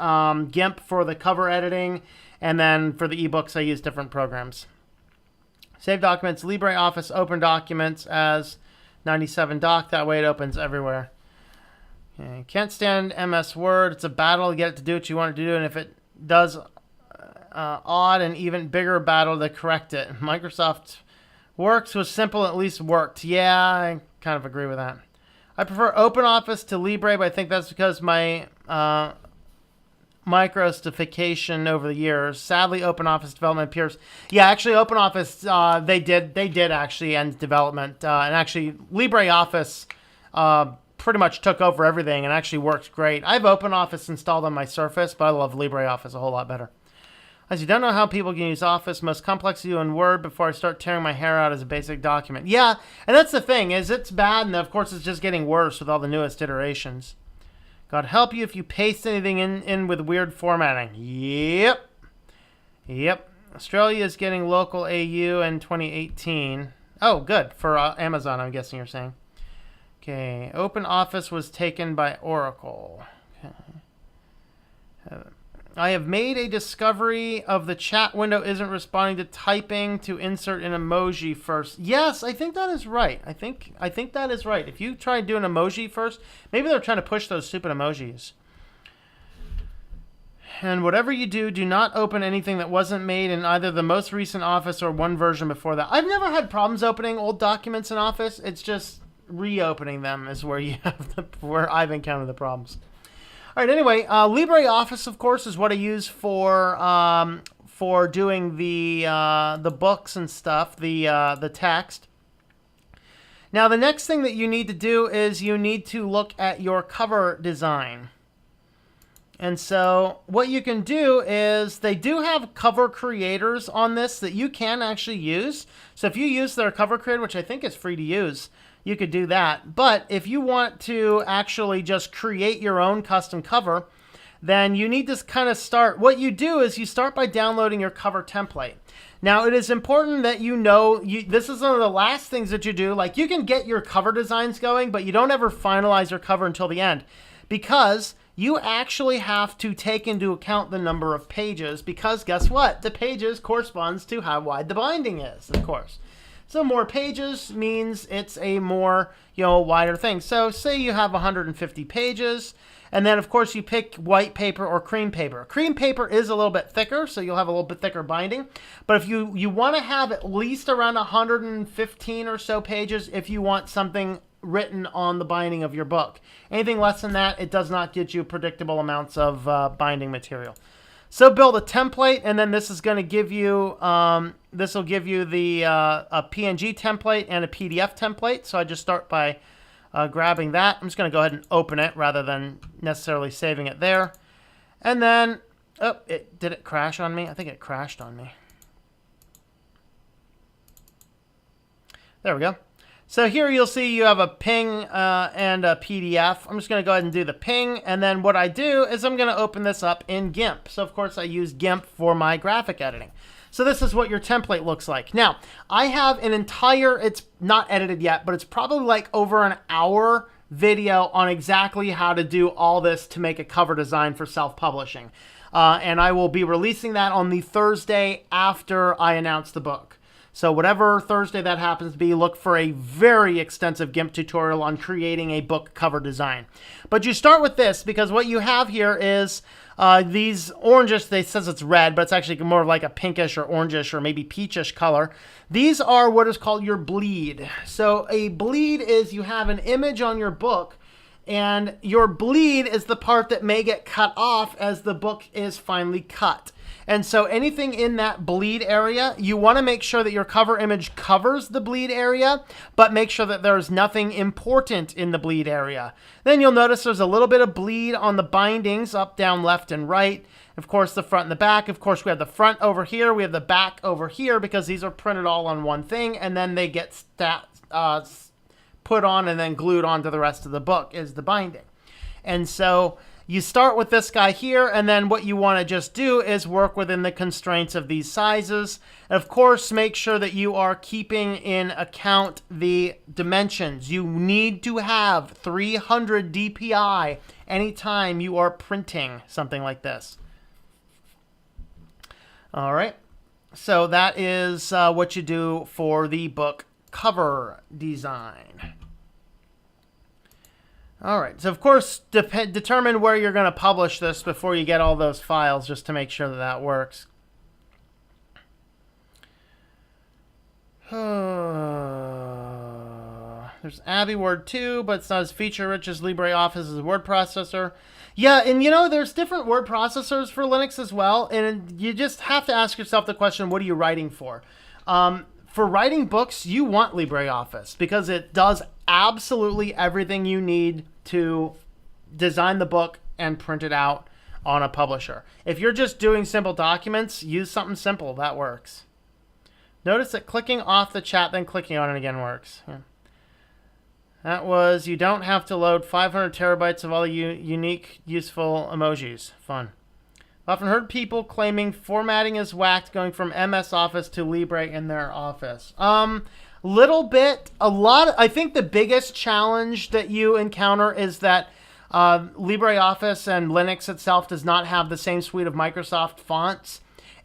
GIMP for the cover editing, and then for the ebooks I use different programs. Save documents, LibreOffice, open documents as 97 doc. That way it opens everywhere. Okay. Can't stand MS Word. It's a battle to get it to do what you want it to do, and if it does odd and even bigger battle to correct it. Microsoft Works was simple, at least worked. Yeah, I kind of agree with that. I prefer OpenOffice to Libre, but I think that's because my microstification over the years. Sadly, OpenOffice development appears. Yeah, actually, OpenOffice they did actually end development, and actually LibreOffice pretty much took over everything and actually works great. I have OpenOffice installed on my Surface, but I love LibreOffice a whole lot better. As you don't know how people can use Office, most complex to do in Word before I start tearing my hair out as a basic document. Yeah, and that's the thing, is it's bad, and of course it's just getting worse with all the newest iterations. God help you if you paste anything in with weird formatting. Yep. Australia is getting local AU in 2018. Oh, good. For Amazon, I'm guessing you're saying. Okay. OpenOffice was taken by Oracle. Okay. I have made a discovery of the chat window isn't responding to typing to insert an emoji first. Yes, I think that is right. I think that is right. If you try to do an emoji first, maybe they're trying to push those stupid emojis. And whatever you do, do not open anything that wasn't made in either the most recent Office or one version before that. I've never had problems opening old documents in Office. It's just reopening them is where you have where I've encountered the problems. All right. Anyway, LibreOffice, of course, is what I use for doing the books and stuff, the text. Now, the next thing that you need to do is you need to look at your cover design. And so what you can do is they do have cover creators on this that you can actually use. So if you use their cover creator, which I think is free to use, you could do that. But if you want to actually just create your own custom cover, then you need to kind of start. What you do is you start by downloading your cover template. Now, it is important that you know, this is one of the last things that you do. Like, you can get your cover designs going, but you don't ever finalize your cover until the end, because you actually have to take into account the number of pages, because guess what? The pages corresponds to how wide the binding is, of course. So more pages means it's a more, wider thing. So say you have 150 pages, and then of course you pick white paper or cream paper. Cream paper is a little bit thicker, so you'll have a little bit thicker binding. But if you want to have at least around 115 or so pages if you want something written on the binding of your book. Anything less than that, it does not get you predictable amounts of binding material. So build a template, and then this is going to give you, this will give you the a PNG template and a PDF template. So I just start by grabbing that. I'm just going to go ahead and open it rather than necessarily saving it there. And then, did it crash on me? I think it crashed on me. There we go. So here you'll see you have a ping and a PDF. I'm just going to go ahead and do the ping. And then what I do is I'm going to open this up in GIMP. So, of course, I use GIMP for my graphic editing. So this is what your template looks like. Now, I have an entire, it's not edited yet, but it's probably like over an hour video on exactly how to do all this to make a cover design for self-publishing. And I will be releasing that on the Thursday after I announce the book. So whatever Thursday that happens to be, look for a very extensive GIMP tutorial on creating a book cover design. But you start with this, because what you have here is these orangish, they says it's red, but it's actually more of like a pinkish or orangish or maybe peachish color. These are what is called your bleed. So a bleed is you have an image on your book, and your bleed is the part that may get cut off as the book is finally cut. And so anything in that bleed area, you want to make sure that your cover image covers the bleed area, but make sure that there's nothing important in the bleed area. Then you'll notice there's a little bit of bleed on the bindings, up, down, left, and right. Of course, the front and the back. Of course, we have the front over here. We have the back over here, because these are printed all on one thing, and then they get put on and then glued onto the rest of the book is the binding. And so you start with this guy here, and then what you want to just do is work within the constraints of these sizes. And of course, make sure that you are keeping in account the dimensions. You need to have 300 DPI anytime you are printing something like this. All right, so that is what you do for the book cover design. All right. So, of course, determine where you're going to publish this before you get all those files, just to make sure that that works. There's Abby Word 2, but it's not as feature-rich as LibreOffice's word processor. Yeah, and there's different word processors for Linux as well, and you just have to ask yourself the question, what are you writing for? For writing books, you want LibreOffice because it does absolutely everything you need to design the book and print it out on a publisher. If you're just doing simple documents, use something simple. That works. Notice that clicking off the chat, then clicking on it again works. Yeah. That was, you don't have to load 500 terabytes of all the unique, useful emojis. Fun. I've often heard people claiming formatting is whacked going from MS Office to Libre in their office. Little bit, a lot. I think the biggest challenge that you encounter is that LibreOffice and Linux itself does not have the same suite of Microsoft fonts.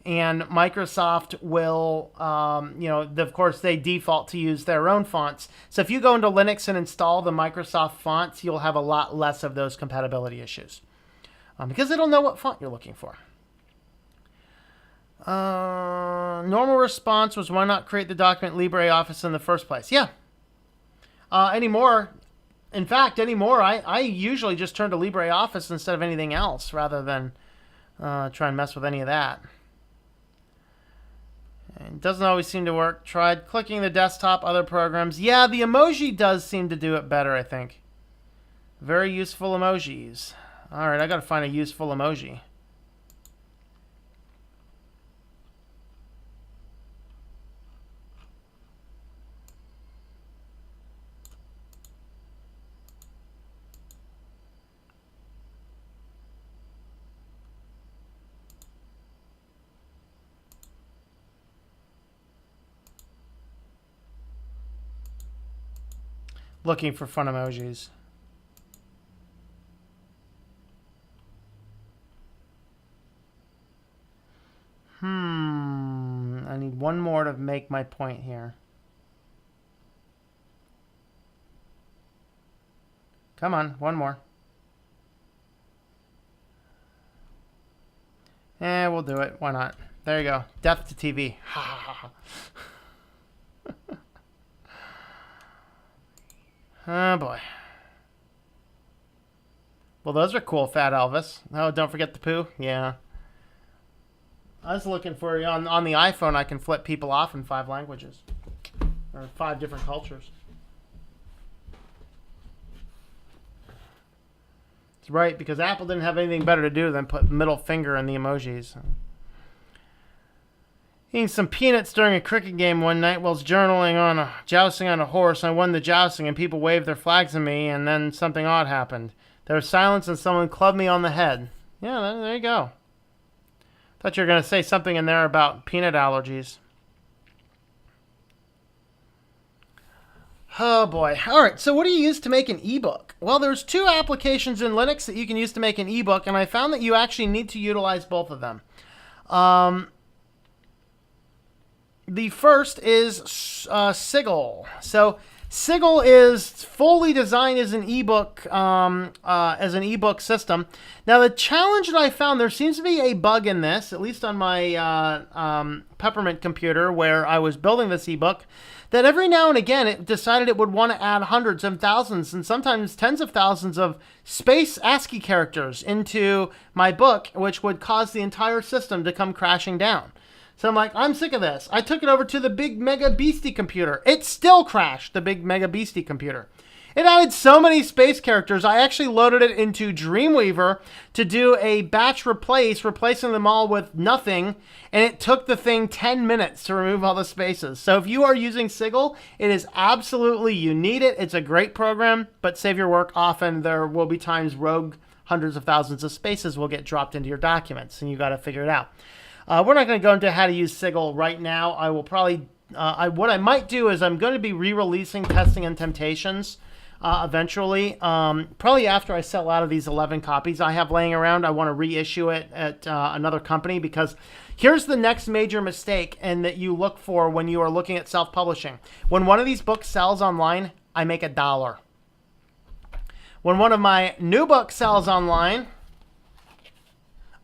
And Microsoft will, of course, they default to use their own fonts. So if you go into Linux and install the Microsoft fonts, you'll have a lot less of those compatibility issues. Because it'll know what font you're looking for. Normal response was, why not create the document LibreOffice in the first place? Yeah. Anymore, I usually just turn to LibreOffice instead of anything else rather than try and mess with any of that. It doesn't always seem to work. Tried clicking the desktop, other programs. Yeah, the emoji does seem to do it better, I think. Very useful emojis. All right, I got to find a useful emoji. Looking for fun emojis. I need one more to make my point here. Come on, one more. We'll do it. Why not? There you go. Death to TV. Ha ha ha. Oh, boy. Well, those are cool, Fat Elvis. Oh, don't forget the poo. Yeah. I was looking for, on the iPhone, I can flip people off in 5 languages. Or 5 different cultures. It's right, because Apple didn't have anything better to do than put middle finger in the emojis. Eating some peanuts during a cricket game one night whilst jousting on a horse. I won the jousting and people waved their flags at me, and then something odd happened. There was silence and someone clubbed me on the head. Yeah, there you go. Thought you were going to say something in there about peanut allergies. Oh boy. All right, so what do you use to make an ebook? Well, there's 2 applications in Linux that you can use to make an ebook, and I found that you actually need to utilize both of them. The first is Sigil. So Sigil is fully designed as an ebook system. Now the challenge that I found, there seems to be a bug in this, at least on my Peppermint computer where I was building this ebook, that every now and again it decided it would want to add hundreds of thousands and sometimes tens of thousands of space ASCII characters into my book, which would cause the entire system to come crashing down. So I'm like, I'm sick of this. I took it over to the big Mega Beastie computer. It still crashed, the big Mega Beastie computer. It added so many space characters, I actually loaded it into Dreamweaver to do a batch replacing them all with nothing, and it took the thing 10 minutes to remove all the spaces. So if you are using Sigil, it is absolutely, you need it. It's a great program, but save your work. Often there will be times rogue hundreds of thousands of spaces will get dropped into your documents, and you got to figure it out. We're not going to go into how to use Sigil right now. I will probably, what I might do is I'm going to be re-releasing Testing and Temptations eventually. Probably after I sell out of these 11 copies I have laying around. I want to reissue it at another company, because here's the next major mistake and that you look for when you are looking at self-publishing. When one of these books sells online, I make $1. When one of my new books sells online,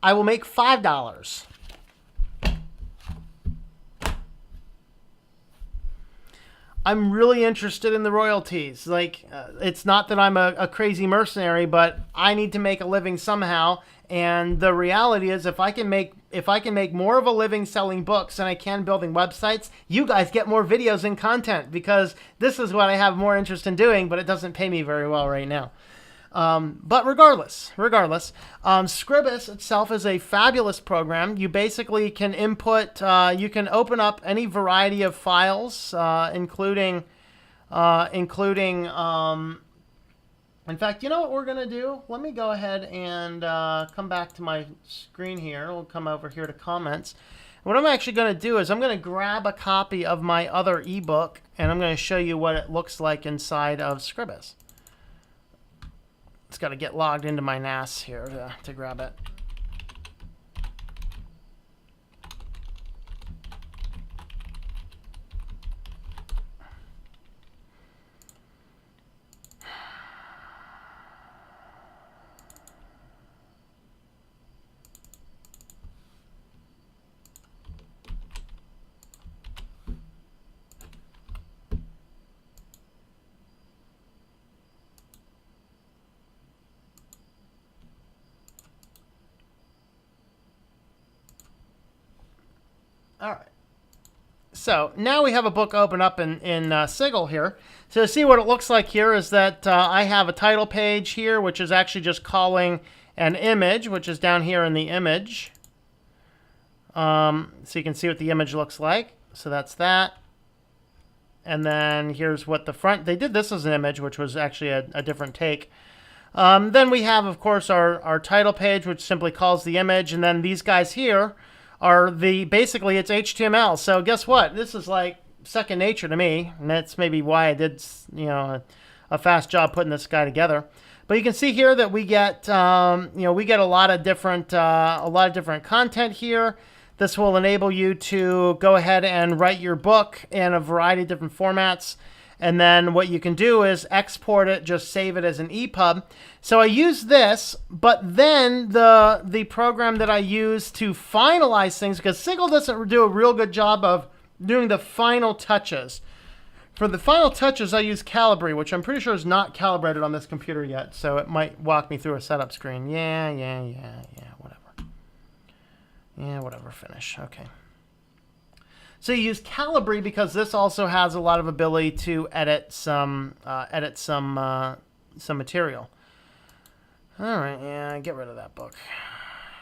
I will make $5. I'm really interested in the royalties. Like, it's not that I'm a crazy mercenary, but I need to make a living somehow. And the reality is, if I can make more of a living selling books than I can building websites, you guys get more videos and content, because this is what I have more interest in doing, but it doesn't pay me very well right now. But regardless, Scribus itself is a fabulous program. You basically can input, you can open up any variety of files, including, in fact, you know what we're going to do? Let me go ahead and come back to my screen here. We'll come over here to comments. What I'm actually going to do is I'm going to grab a copy of my other ebook, and I'm going to show you what it looks like inside of Scribus. It's got to get logged into my NAS here to grab it. All right. So now we have a book open up in Sigil here. So to see what it looks like here is that I have a title page here, which is actually just calling an image, which is down here in the image. So you can see what the image looks like. So that's that. And then here's what the front, they did this as an image, which was actually a different take. Then we have, of course, our title page, which simply calls the image. And then these guys here are basically it's HTML. So guess what? This is like second nature to me, and that's maybe why I did, a fast job putting this guy together. But you can see here that we get, we get a lot of different content here. This will enable you to go ahead and write your book in a variety of different formats. And then what you can do is export it, just save it as an EPUB. So I use this, but then the program that I use to finalize things, because Sigil doesn't do a real good job of doing the final touches. For the final touches, I use Calibri, which I'm pretty sure is not calibrated on this computer yet. So it might walk me through a setup screen. Yeah, whatever. Yeah, whatever, finish. Okay. So you use Calibri because this also has a lot of ability to edit some material. All right, yeah, get rid of that book.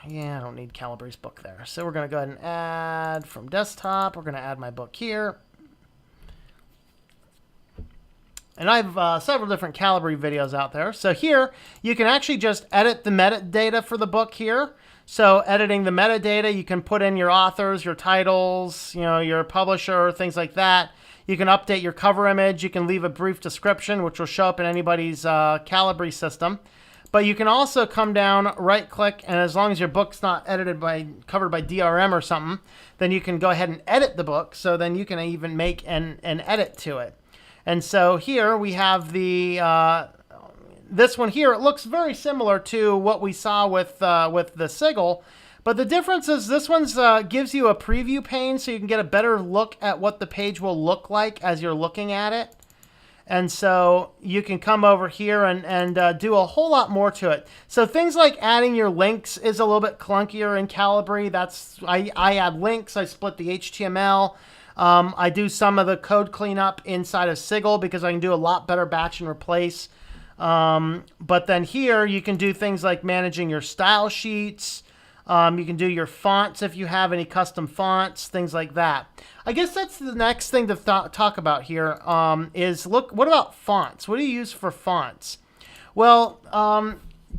Yeah, I don't need Calibri's book there. So we're going to go ahead and add from desktop. We're going to add my book here. And I have several different Calibri videos out there. So here, you can actually just edit the metadata for the book here. So editing the metadata, you can put in your authors, your titles, your publisher, things like that. You can update your cover image. You can leave a brief description, which will show up in anybody's Calibri system. But you can also come down, right-click, and as long as your book's not covered by DRM or something, then you can go ahead and edit the book. So then you can even make an edit to it. And so here we have this one here. It looks very similar to what we saw with the Sigil, but the difference is this one's gives you a preview pane, so you can get a better look at what the page will look like as you're looking at it. And so you can come over here and do a whole lot more to it. So things like adding your links is a little bit clunkier in Calibri. I add links. I split the HTML. I do some of the code cleanup inside of Sigil because I can do a lot better batch and replace. But then here you can do things like managing your style sheets. You can do your fonts if you have any custom fonts, things like that. I guess that's the next thing to talk about here is, what about fonts? What do you use for fonts? Well,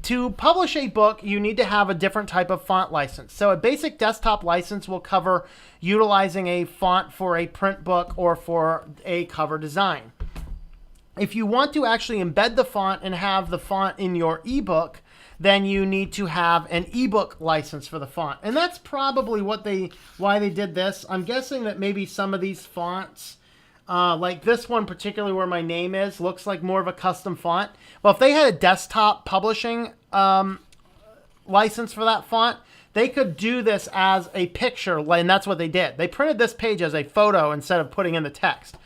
to publish a book, you need to have a different type of font license. So a basic desktop license will cover utilizing a font for a print book or for a cover design. If you want to actually embed the font and have the font in your ebook, then you need to have an ebook license for the font. And that's probably why they did this. I'm guessing that maybe some of these fonts Like this one, particularly where my name is, looks like more of a custom font. Well, if they had a desktop publishing license for that font, they could do this as a picture, and that's what they did. They printed this page as a photo instead of putting in the text.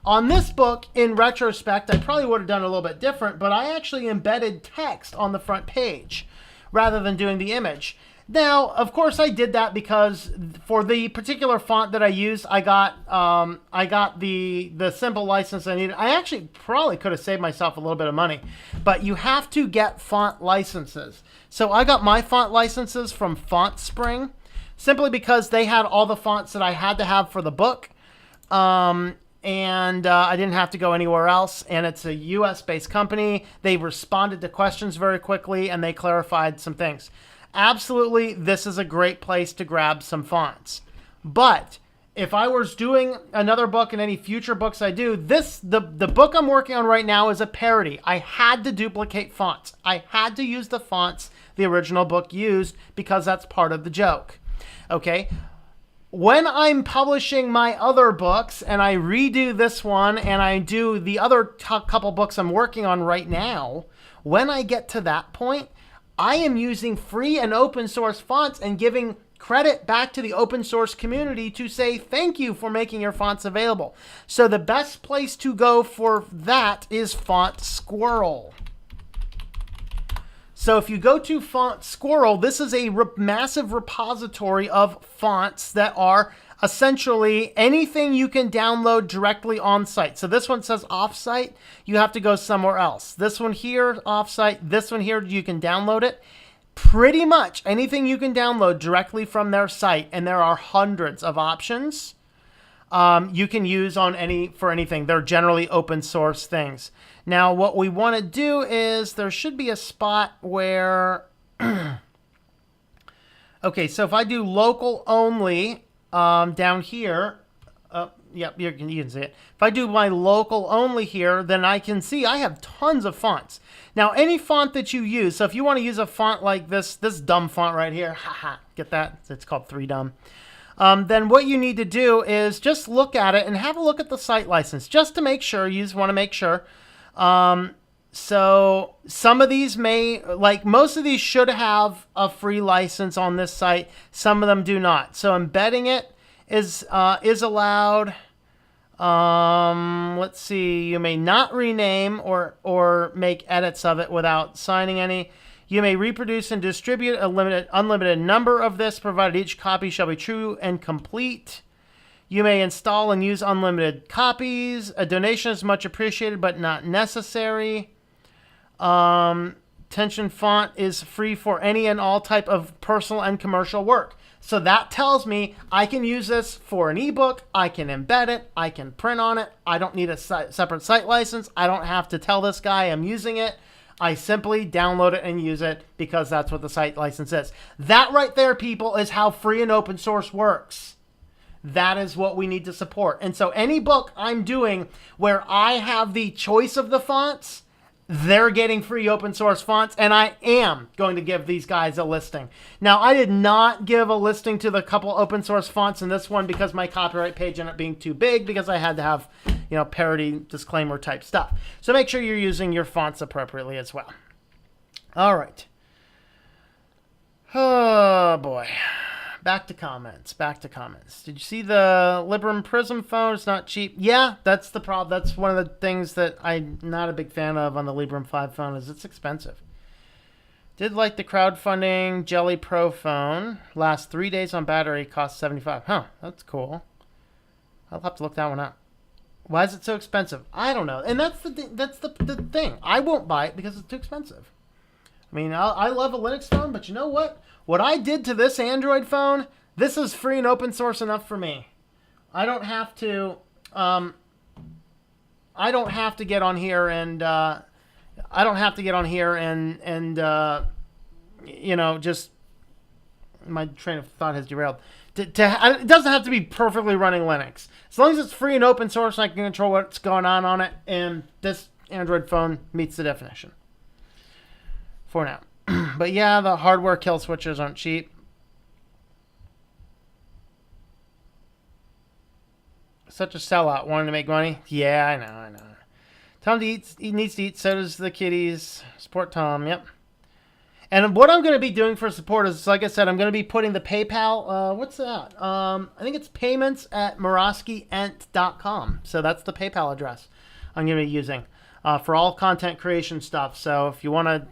On this book, in retrospect, I probably would have done a little bit different, but I actually embedded text on the front page rather than doing the image. Now, of course, I did that because for the particular font that I used, I got the simple license I needed. I actually probably could have saved myself a little bit of money, but you have to get font licenses. So I got my font licenses from Font Spring, simply because they had all the fonts that I had to have for the book, and I didn't have to go anywhere else. And it's a U.S.-based company. They responded to questions very quickly, and they clarified some things. Absolutely, this is a great place to grab some fonts. But if I was doing another book and any future books I do, the book I'm working on right now is a parody. I had to duplicate fonts. I had to use the fonts the original book used because that's part of the joke. Okay? When I'm publishing my other books and I redo this one and I do the other couple books I'm working on right now, when I get to that point, I am using free and open source fonts and giving credit back to the open source community to say thank you for making your fonts available. So the best place to go for that is Font Squirrel. So if you go to Font Squirrel, this is a massive repository of fonts that are essentially anything you can download directly on site. So this one says off-site. You have to go somewhere else. This one here, off-site. This one here, you can download it. Pretty much anything you can download directly from their site, and there are hundreds of options you can use for anything. They're generally open source things. Now, what we want to do is there should be a spot where... Okay, so if I do local only... down here, yep, you can see it. If I do my local only here, then I can see I have tons of fonts. Now, any font that you use, so if you want to use a font like this dumb font right here, haha, get that? It's called 3Dumb. Then what you need to do is just look at it and have a look at the site license, just to make sure. You just want to make sure. So some of these most of these should have a free license on this site. Some of them do not. So embedding it is allowed. Let's see. You may not rename or make edits of it without signing any. You may reproduce and distribute unlimited number of this, provided each copy shall be true and complete. You may install and use unlimited copies. A donation is much appreciated, but not necessary. Tension font is free for any and all type of personal and commercial work. So that tells me I can use this for an ebook. I can embed it. I can print on it. I don't need a separate site license. I don't have to tell this guy I'm using it. I simply download it and use it because that's what the site license is. That right there, people, is how free and open source works. That is what we need to support. And so any book I'm doing where I have the choice of the fonts, they're getting free open source fonts, and I am going to give these guys a listing. Now, I did not give a listing to the couple open source fonts in this one because my copyright page ended up being too big because I had to have, parody disclaimer type stuff. So make sure you're using your fonts appropriately as well. All right. Oh, boy. Back to comments. Did you see the Librem Prism phone? It's not cheap. Yeah, that's the problem. That's one of the things that I'm not a big fan of on the Librem 5 phone is it's expensive. Did like the crowdfunding Jelly Pro phone. Last 3 days on battery, cost $75. Huh, that's cool. I'll have to look that one up. Why is it so expensive? I don't know. And that's the thing. I won't buy it because it's too expensive. I mean, I love a Linux phone, but you know what? What I did to this Android phone, this is free and open source enough for me. I don't have to get on here and just my train of thought has derailed. It doesn't have to be perfectly running Linux. As long as it's free and open source and I can control what's going on it, and this Android phone meets the definition. For now. But yeah, the hardware kill switches aren't cheap. Such a sellout, wanting to make money. Yeah, I know. Tom he needs to eat, so does the kitties. Support Tom, yep. And what I'm going to be doing for support is, like I said, I'm going to be putting the PayPal, what's that? I think it's payments at moroskyent.com. So that's the PayPal address I'm going to be using for all content creation stuff. So if you want to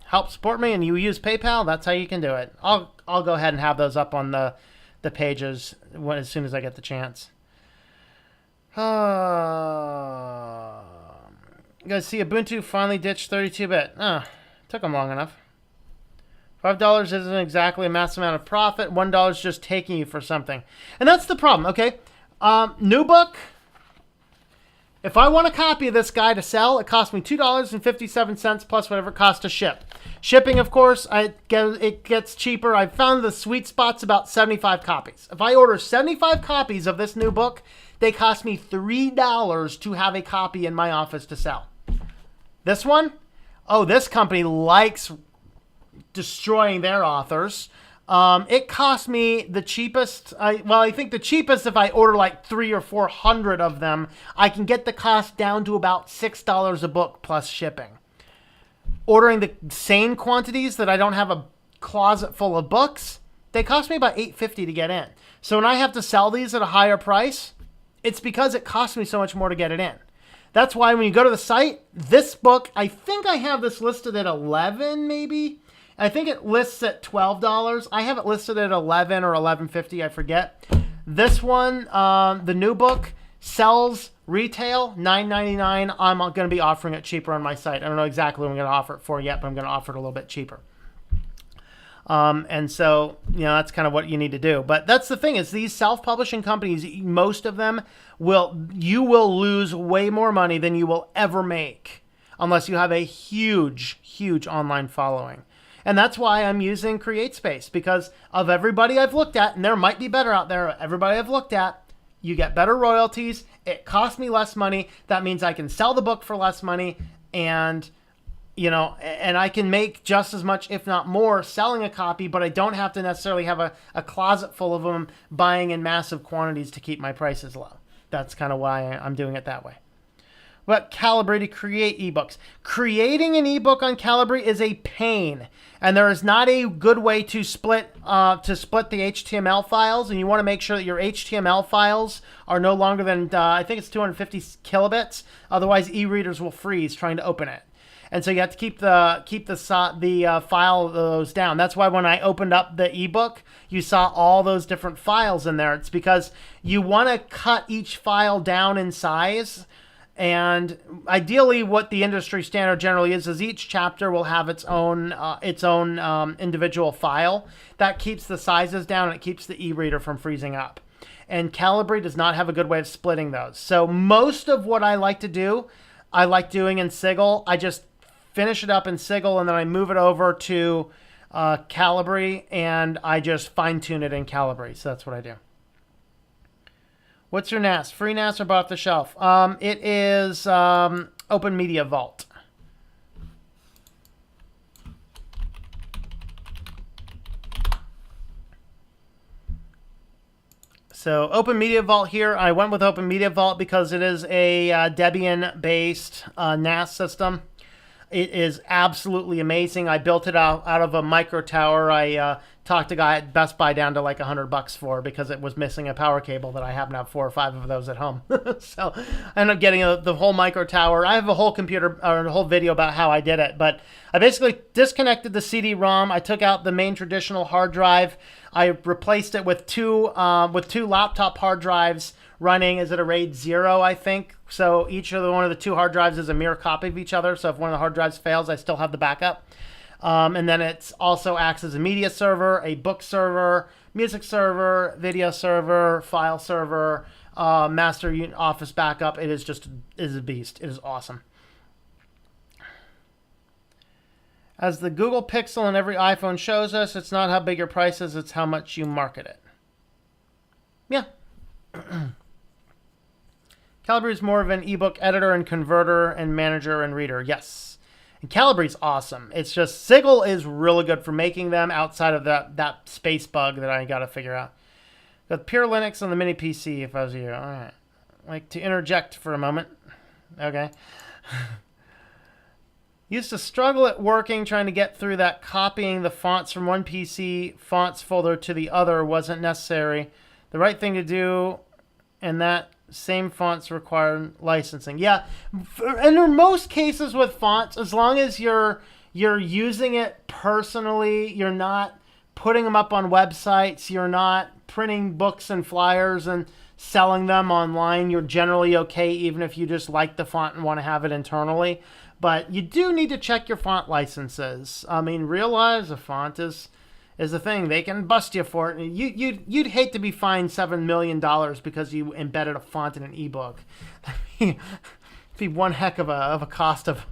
help support me and you use PayPal, that's how you can do it. I'll go ahead and have those up on the pages as soon as I get the chance. You guys see Ubuntu finally ditched 32-bit. Took them long enough. $5 isn't exactly a massive amount of profit. $1 is just taking you for something. And that's the problem, okay? New book. If I want a copy of this guy to sell, it costs me $2.57 plus whatever it costs to ship. Shipping, of course, it gets cheaper. I found the sweet spot's about 75 copies. If I order 75 copies of this new book, they cost me $3 to have a copy in my office to sell. This one? Oh, this company likes destroying their authors. It cost me the cheapest. I think the cheapest, if I order like 300 or 400 of them, I can get the cost down to about $6 a book plus shipping. Ordering the same quantities that I don't have a closet full of books, they cost me about $8.50 to get in. So when I have to sell these at a higher price, it's because it costs me so much more to get it in. That's why when you go to the site, this book, I think I have this listed at $11 maybe. I think it lists at $12. I have it listed at $11 or $11.50. I forget. This one, the new book, sells retail $9.99. I'm going to be offering it cheaper on my site. I don't know exactly what I'm going to offer it for yet, but I'm going to offer it a little bit cheaper. And so, that's kind of what you need to do. But that's the thing is these self-publishing companies, most of them you will lose way more money than you will ever make unless you have a huge, huge online following. And that's why I'm using CreateSpace, because of everybody I've looked at, and there might be better out there, everybody I've looked at, you get better royalties, it costs me less money, that means I can sell the book for less money, and I can make just as much, if not more, selling a copy, but I don't have to necessarily have a closet full of them buying in massive quantities to keep my prices low. That's kind of why I'm doing it that way. But Calibri to create ebooks. Creating an ebook on Calibri is a pain, and there is not a good way to split the HTML files. And you want to make sure that your HTML files are no longer than I think it's 250 kilobits. Otherwise, e-readers will freeze trying to open it. And so you have to keep the file of those down. That's why when I opened up the ebook, you saw all those different files in there. It's because you want to cut each file down in size. And ideally, what the industry standard generally is each chapter will have its own individual file. That keeps the sizes down and it keeps the e-reader from freezing up. And Calibri does not have a good way of splitting those. So most of what I like to do, I like doing in Sigil. I just finish it up in Sigil and then I move it over to Calibri and I just fine tune it in Calibri. So that's what I do. What's your NAS? Free NAS or bought off the shelf? It is Open Media Vault. So Open Media Vault here. I went with Open Media Vault because it is a Debian-based NAS system. It is absolutely amazing. I built it out of a micro tower. I talked a guy at Best Buy down to like $100 for because it was missing a power cable that I happen to have 4 or 5 of those at home. So I ended up getting the whole micro tower. I have a whole a whole video about how I did it, but I basically disconnected the CD-ROM. I took out the main traditional hard drive. I replaced it with two laptop hard drives running is at a RAID 0, I think. So each of one of the 2 hard drives is a mirror copy of each other. So if one of the hard drives fails, I still have the backup. And then it also acts as a media server, a book server, music server, video server, file server, master office backup. It is a beast. It is awesome. As the Google Pixel and every iPhone shows us, it's not how big your price is, it's how much you market it. Yeah. Calibri is more of an ebook editor and converter and manager and reader. Yes. And Calibri's awesome. It's just Sigil is really good for making them outside of that space bug that I got to figure out. Got pure Linux on the mini PC if I was you. All right. like to interject for a moment. Okay. Used to struggle at working trying to get through that copying the fonts from one PC fonts folder to the other wasn't necessary. The right thing to do, and that same fonts require licensing. Yeah, and in most cases with fonts, as long as you're using it personally, you're not putting them up on websites, you're not printing books and flyers and selling them online, you're generally okay, even if you just like the font and want to have it internally. But you do need to check your font licenses. I mean, realize a font is a thing. They can bust you for it. You'd hate to be fined $7 million because you embedded a font in an ebook. It'd be one heck of a cost of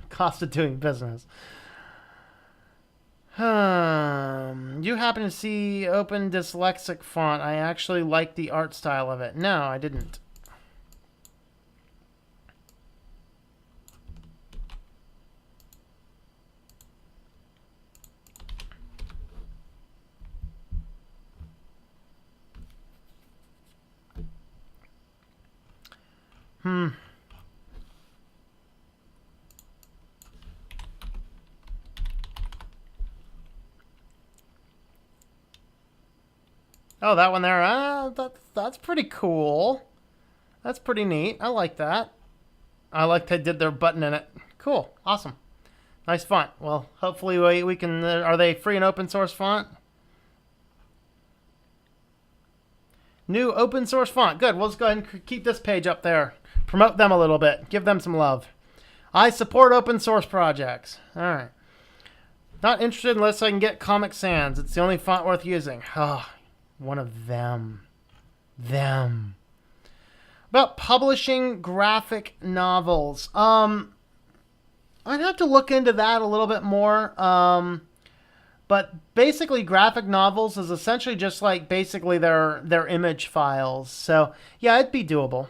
doing business. You happen to see Open Dyslexic font? I actually like the art style of it. No, I didn't. Oh, that one there. That's pretty cool. That's pretty neat. I like that. I like they did their button in it. Cool. Awesome. Nice font. Well, hopefully we can... are they free and open source font? New open source font. Good. Well, let's go ahead and keep this page up there. Promote them a little bit. Give them some love. I support open source projects. All right. Not interested unless I can get Comic Sans. It's the only font worth using. Oh, one of them. About publishing graphic novels. I'd have to look into that a little bit more. But basically, graphic novels is essentially just like basically their image files. So yeah, it'd be doable.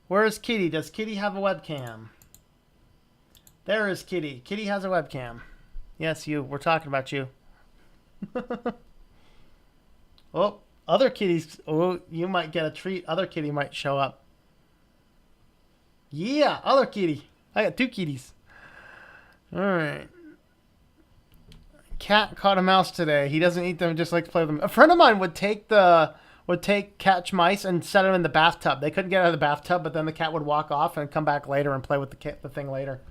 Where is Kitty? Does Kitty have a webcam? There is Kitty. Kitty has a webcam. Yes, you. We're talking about you. Oh, other kitties. Oh, you might get a treat. Other kitty might show up. Yeah, other kitty. I got two kitties. All right. Cat caught a mouse today. He doesn't eat them, just likes to play with them. A friend of mine would catch mice and set them in the bathtub. They couldn't get out of the bathtub, but then the cat would walk off and come back later and play with the thing later.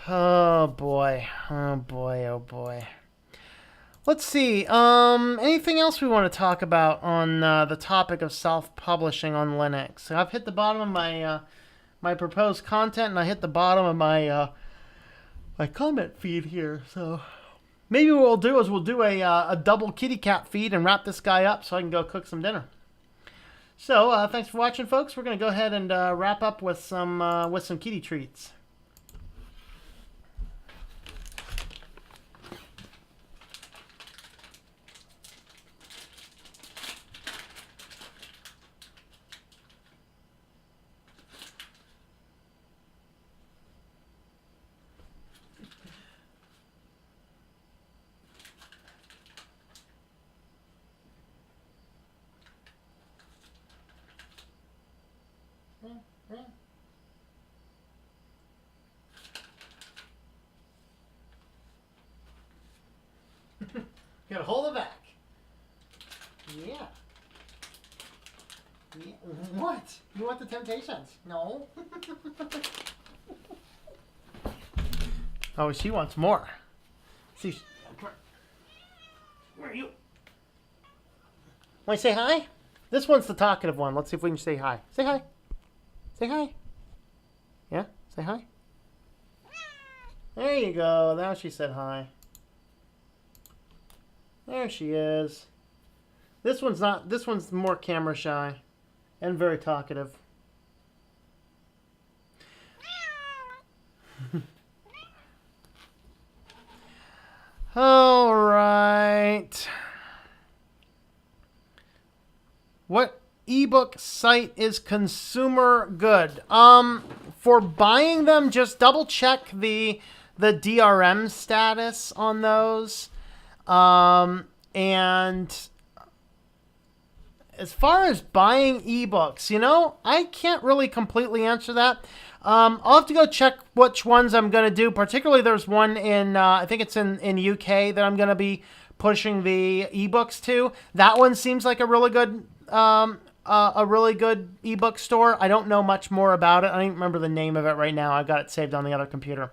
Oh boy. Oh boy. Oh boy. Let's see. Anything else we want to talk about on the topic of self-publishing on Linux? I've hit the bottom of my my proposed content, and I hit the bottom of my my comment feed here. So maybe what we'll do is we'll do a double kitty cat feed and wrap this guy up so I can go cook some dinner. So thanks for watching, folks. We're gonna go ahead and wrap up with some kitty treats. Gotta hold it back. Yeah. What? You want the Temptations? No. Oh, she wants more. See, where are you? Want to say hi? This one's the talkative one. Let's see if we can say hi. Say hi. Say hi. Yeah? Say hi. There you go. Now she said hi. There she is. This one's more camera shy and very talkative. All right. What ebook site is consumer good? For buying them, just double check the DRM status on those. And as far as buying ebooks, I can't really completely answer that. I'll have to go check which ones I'm going to do. Particularly, there's one in, I think it's in UK that I'm going to be pushing the ebooks to. That one seems like a really good ebook store. I don't know much more about it. I don't even remember the name of it right now. I've got it saved on the other computer.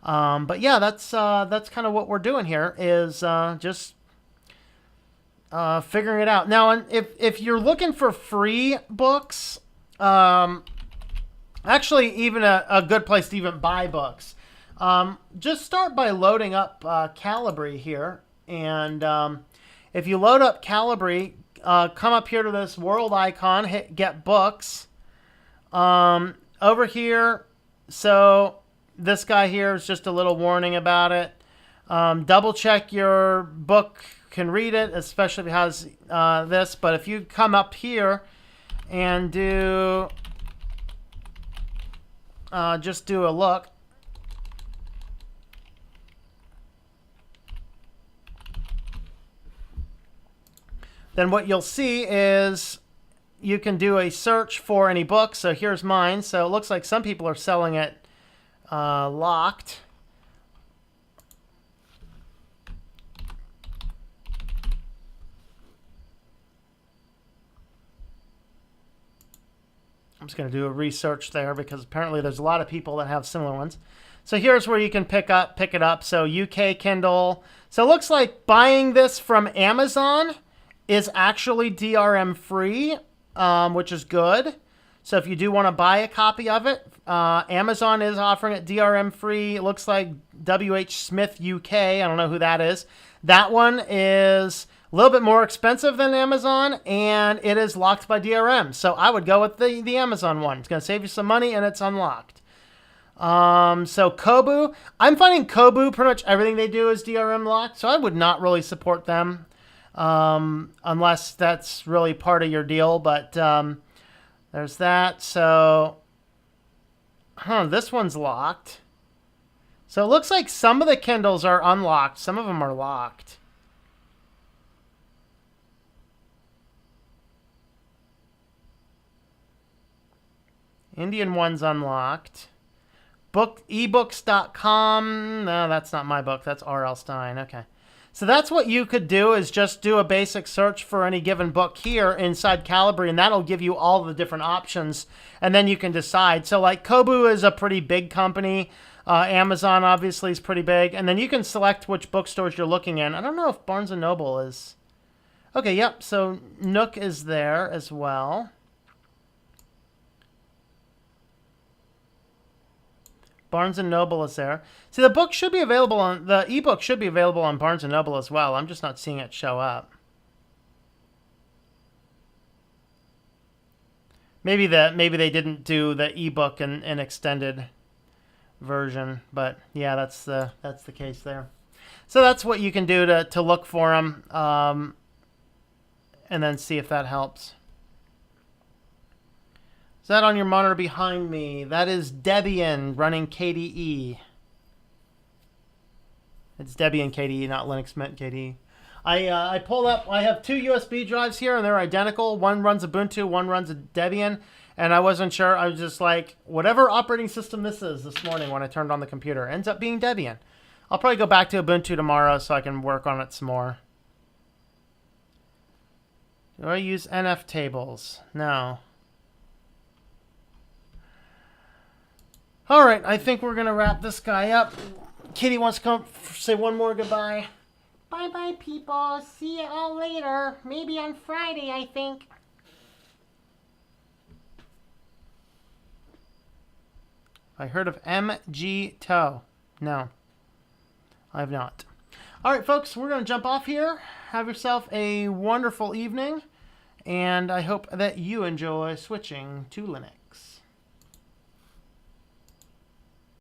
But yeah, that's kind of what we're doing here is just figuring it out. Now, if you're looking for free books, actually even a good place to even buy books, just start by loading up Calibri here. And if you load up Calibri, come up here to this world icon, hit Get Books. Over here, so this guy here is just a little warning about it. Double check your book can read it, especially if it has this. But if you come up here and just do a look, then what you'll see is you can do a search for any book. So here's mine. So it looks like some people are selling it locked. I'm just going to do a research there because apparently there's a lot of people that have similar ones. So here's where you can pick it up. So UK Kindle. So it looks like buying this from Amazon is actually DRM free, which is good. So if you do want to buy a copy of it, Amazon is offering it DRM free. It looks like WH Smith UK. I don't know who that is. That one is a little bit more expensive than Amazon, and it is locked by DRM. So I would go with the Amazon one. It's going to save you some money, and it's unlocked. So Kobo, I'm finding Kobo, pretty much everything they do is DRM locked, so I would not really support them unless that's really part of your deal. But there's that. So, this one's locked. So it looks like some of the Kindles are unlocked. Some of them are locked. Indian one's unlocked. Ebooks.com. No, that's not my book. That's R.L. Stein. Okay. So that's what you could do is just do a basic search for any given book here inside Calibri, and that'll give you all the different options, and then you can decide. So like Kobo is a pretty big company. Amazon obviously is pretty big, and then you can select which bookstores you're looking in. I don't know if Barnes & Noble is. Okay, yep. So Nook is there as well. Barnes & Noble is there. See, the ebook should be available on Barnes & Noble as well. I'm just not seeing it show up. Maybe they didn't do the ebook in an extended version, but yeah, that's the case there. So that's what you can do to look for them, and then see if that helps. Is that on your monitor behind me? That is Debian running KDE. It's Debian KDE, not Linux Mint KDE. I pulled up, I have two USB drives here, and they're identical. One runs Ubuntu, one runs a Debian, and I wasn't sure. I was just like, whatever operating system this is this morning when I turned on the computer. Ends up being Debian. I'll probably go back to Ubuntu tomorrow so I can work on it some more. Do I use NF tables? No. All right, I think we're going to wrap this guy up. Kitty wants to come say one more goodbye. Bye-bye, people. See you all later. Maybe on Friday, I think. I heard of MG Toe. No, I have not. All right, folks, we're going to jump off here. Have yourself a wonderful evening, and I hope that you enjoy switching to Linux.